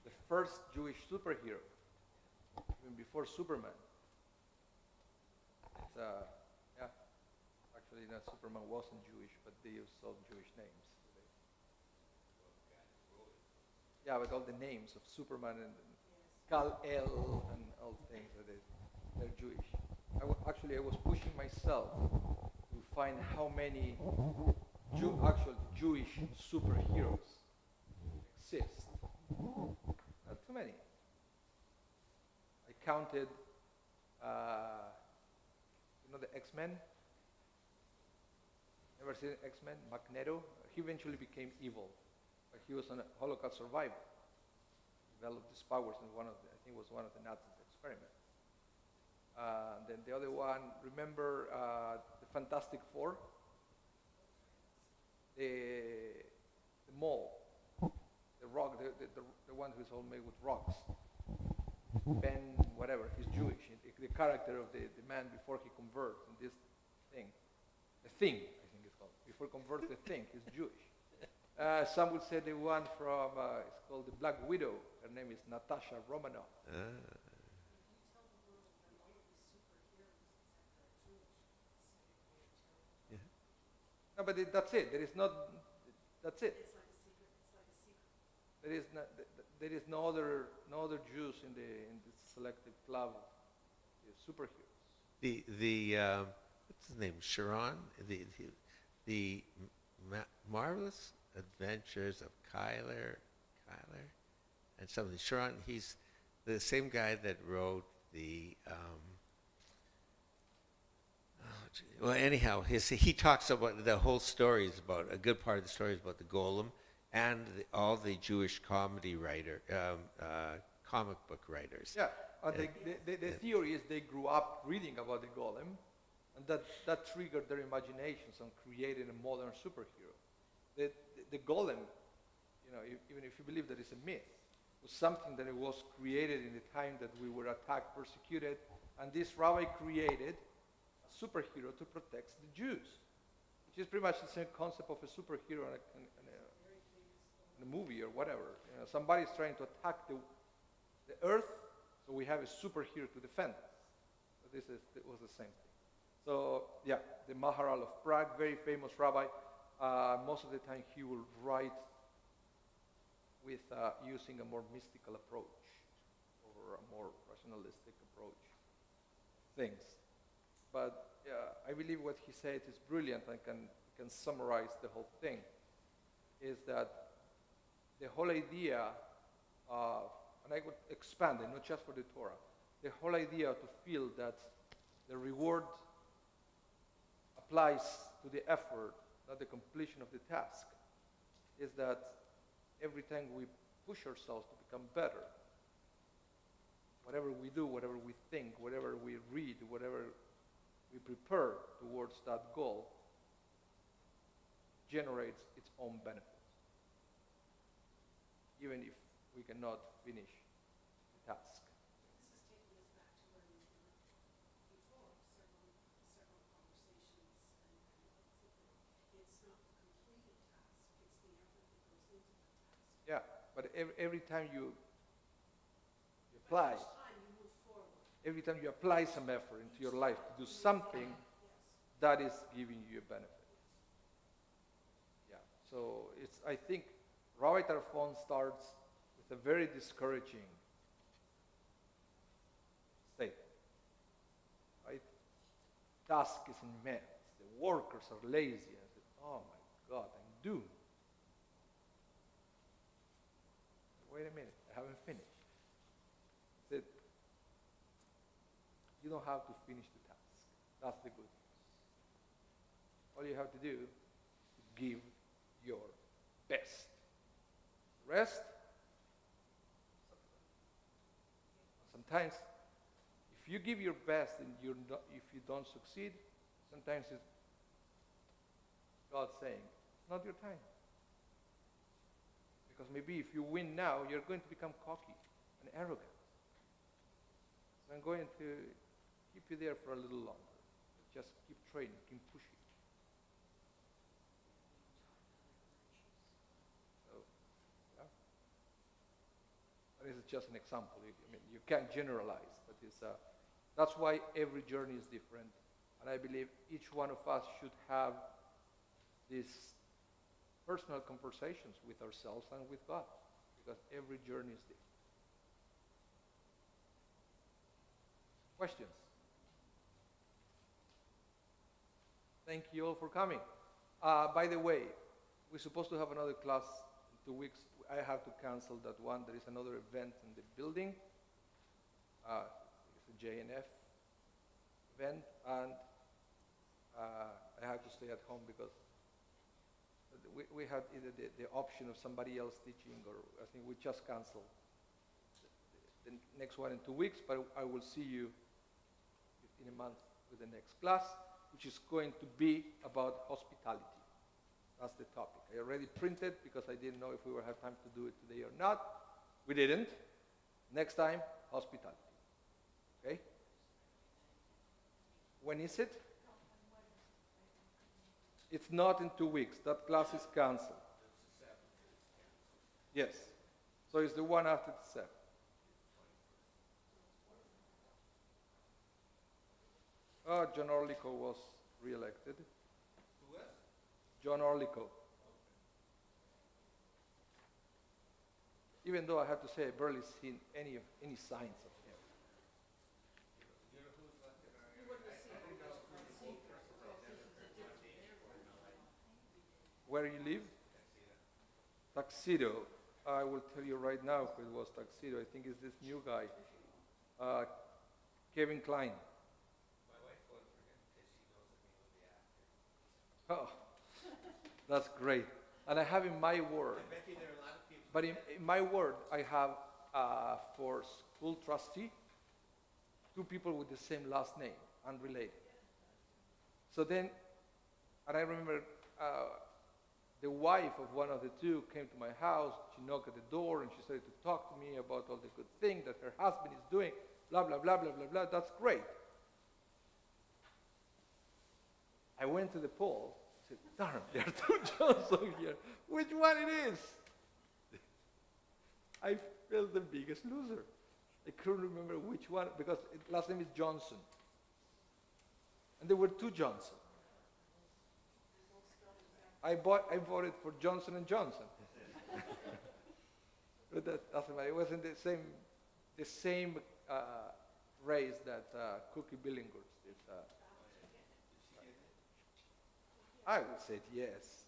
S1: the first Jewish superhero, even before Superman. It's, yeah, actually, no, Superman wasn't Jewish, but they used some Jewish names. Yeah, but all the names of Superman and Kal-El and all things that they're Jewish. Actually, I was pushing myself to find how many actual Jewish superheroes exist. Not too many. I counted, the X-Men? Never seen X-Men? Magneto? He eventually became evil, but he was a Holocaust survivor. Developed his powers in I think it was one of the Nazis' experiments. Then the other one, remember the Fantastic Four? The mole, the rock, the one who's all made with rocks. Ben, whatever, he's Jewish. The character of the man before he converts in this thing. The Thing, I think it's called. Before converts the Thing, he's Jewish. Some would say the one from, it's called the Black Widow. Her name is Natasha Romanoff. No, but that's it. There is not. That's it. There is not. There is no other Jews in this selective club of superheroes.
S3: What's his name? Sharon. The Marvelous Adventures of Kyler, and something. Sharon. He's the same guy that wrote the. Well, anyhow, he talks about the whole story is about a good part of the story is about the golem and all the Jewish comic book writers.
S1: Yeah, the theory is they grew up reading about the golem, and that triggered their imaginations and created a modern superhero. The golem, even if you believe that it's a myth, was something that it was created in the time that we were attacked, persecuted, and this rabbi created superhero to protect the Jews, which is pretty much the same concept of a superhero in a movie or whatever. Somebody's trying to attack the earth, so we have a superhero to defend us. So it was the same thing. So yeah, the Maharal of Prague, very famous rabbi. Most of the time he will write with using a more mystical approach or a more rationalistic approach to things. But I believe what he said is brilliant and can summarize the whole thing, is that the whole idea of, and I would expand it, not just for the Torah, the whole idea to feel that the reward applies to the effort, not the completion of the task, is that every time we push ourselves to become better, whatever we do, whatever we think, whatever we read, whatever we prepare towards that goal, generates its own benefits, even if we cannot finish the task.
S7: This is taking us back to where we were before, several conversations, and it's not the completed task, it's the effort that goes into the task.
S1: Yeah, but every time you apply, every time you apply some effort into your life to do something, that is giving you a benefit. Yeah, so I think Rabbi Tarfon starts with a very discouraging statement, right? Task is immense. The workers are lazy. I said, oh my God, I'm doomed. Wait a minute, I haven't finished. I said, you don't have to finish the task. That's the good news. All you have to do is give your best. The rest, sometimes, if you give your best and if you don't succeed, sometimes it's God saying, it's not your time. Because maybe if you win now, you're going to become cocky and arrogant. So I'm going to keep you there for a little longer. Just keep training, keep pushing. So, yeah. This is just an example. I mean, you can't generalize, but that's why every journey is different. And I believe each one of us should have these personal conversations with ourselves and with God, because every journey is different. Questions? Thank you all for coming. By the way, we're supposed to have another class in 2 weeks. I have to cancel that one. There is another event in the building. It's a JNF event, and I have to stay at home because we had either the option of somebody else teaching, or I think we just canceled the next one in 2 weeks, but I will see you in a month with the next class, which is going to be about hospitality. That's the topic. I already printed because I didn't know if we would have time to do it today or not. We didn't. Next time, hospitality. Okay? When is it? It's not in 2 weeks. That class is canceled. Yes. So it's the one after the 7th. Oh, John Orlico was re-elected. Who was? John Orlico. Even though I have to say I barely seen any signs of him. Where you live? Tuxedo. I will tell you right now who it was. Tuxedo. I think it's this new guy, Kevin Klein. My wife voted for him because she knows that he will be actor. Oh, that's great. And I have in my ward. I bet you there are a lot of people. But in my ward, I have for school trustee 2 people with the same last name, unrelated. So then, and I remember. The wife of one of the 2 came to my house. She knocked at the door and she started to talk to me about all the good things that her husband is doing, blah, blah, blah, blah, blah, blah. That's great. I went to the poll. I said, darn, there are 2 Johnson here. Which one it is? I felt the biggest loser. I couldn't remember which one because last name is Johnson. And there were 2 Johnson. I voted for Johnson & Johnson. But that doesn't matter. It wasn't the same race that Cookie Billinghurst did. I would say yes.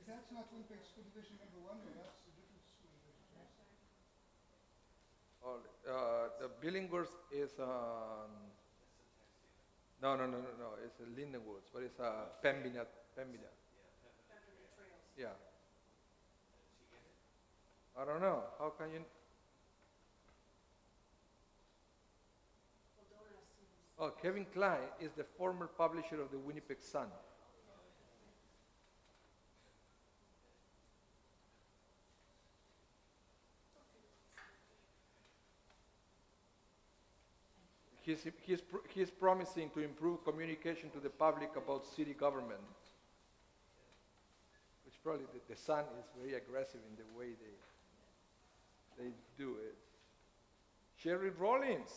S4: That's not Winnipeg School Division number 1, though. That's a different school division.
S1: The Billinghurst is no. It's a Lindenwoods, but it's a Pembina. Yeah. I don't know. How can you? Oh, Kevin Klein is the former publisher of the Winnipeg Sun. He's promising to improve communication to the public about city government, which probably the Sun is very aggressive in the way they do it. Sherry Rollins.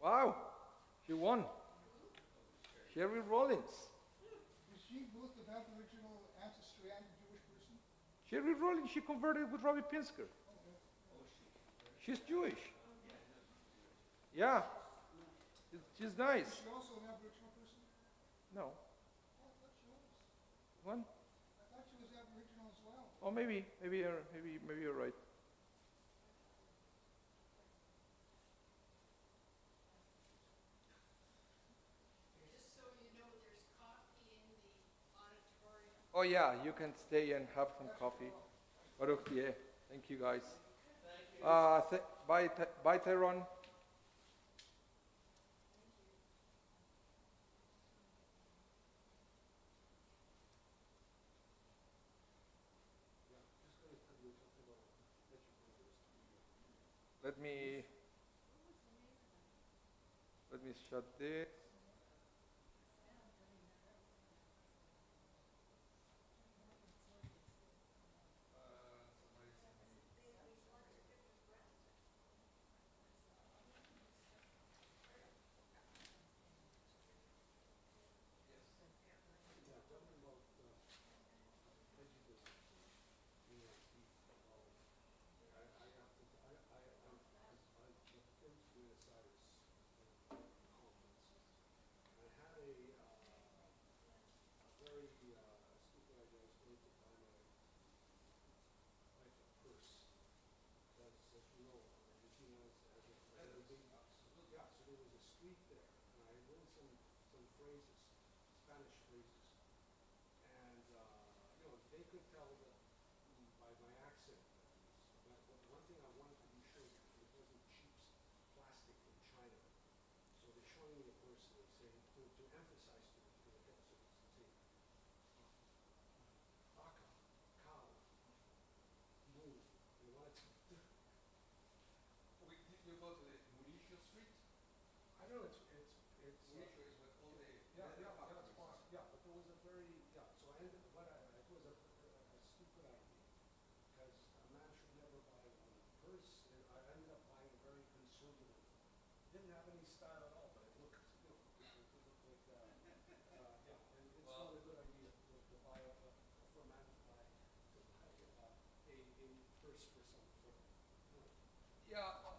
S1: Wow, she won. Sherry Rollins.
S4: Is she both of Aboriginal ancestry and a Jewish person?
S1: Sherry Rollins, she converted with Rabbi Pinsker. She's Jewish. Yeah, she's nice.
S4: Is she also an Aboriginal person?
S1: No.
S4: Oh, I thought she was.
S1: One?
S4: I thought she was Aboriginal as well.
S1: Oh, maybe you're right.
S2: Just so you know, there's coffee in the auditorium.
S1: Oh yeah, you can stay and have some coffee. Baruch Yeh. Thank you guys. Bye, Tyrone. Let me shut this.
S6: they could tell that by my accent, but one thing I wanted to be sure it wasn't cheap plastic from China. So they're showing me a purse and they say, to emphasize to the guests, say, baka, cow, moon. They wanted to.
S1: Did you go to the Mauritius Street?
S6: I don't know, it's
S1: Mauritius is with all the
S6: yeah,
S1: leather
S6: yeah,
S1: factories
S6: that's possible. Yeah, but there was a very, yeah, so I ended, it was a stupid idea, because a man should never buy one purse, and I ended up buying a very conservative. Didn't have any style at all, but it looked, it looked like, yeah, and it's not a good idea to buy for a man to buy a purse for some,
S1: Yeah,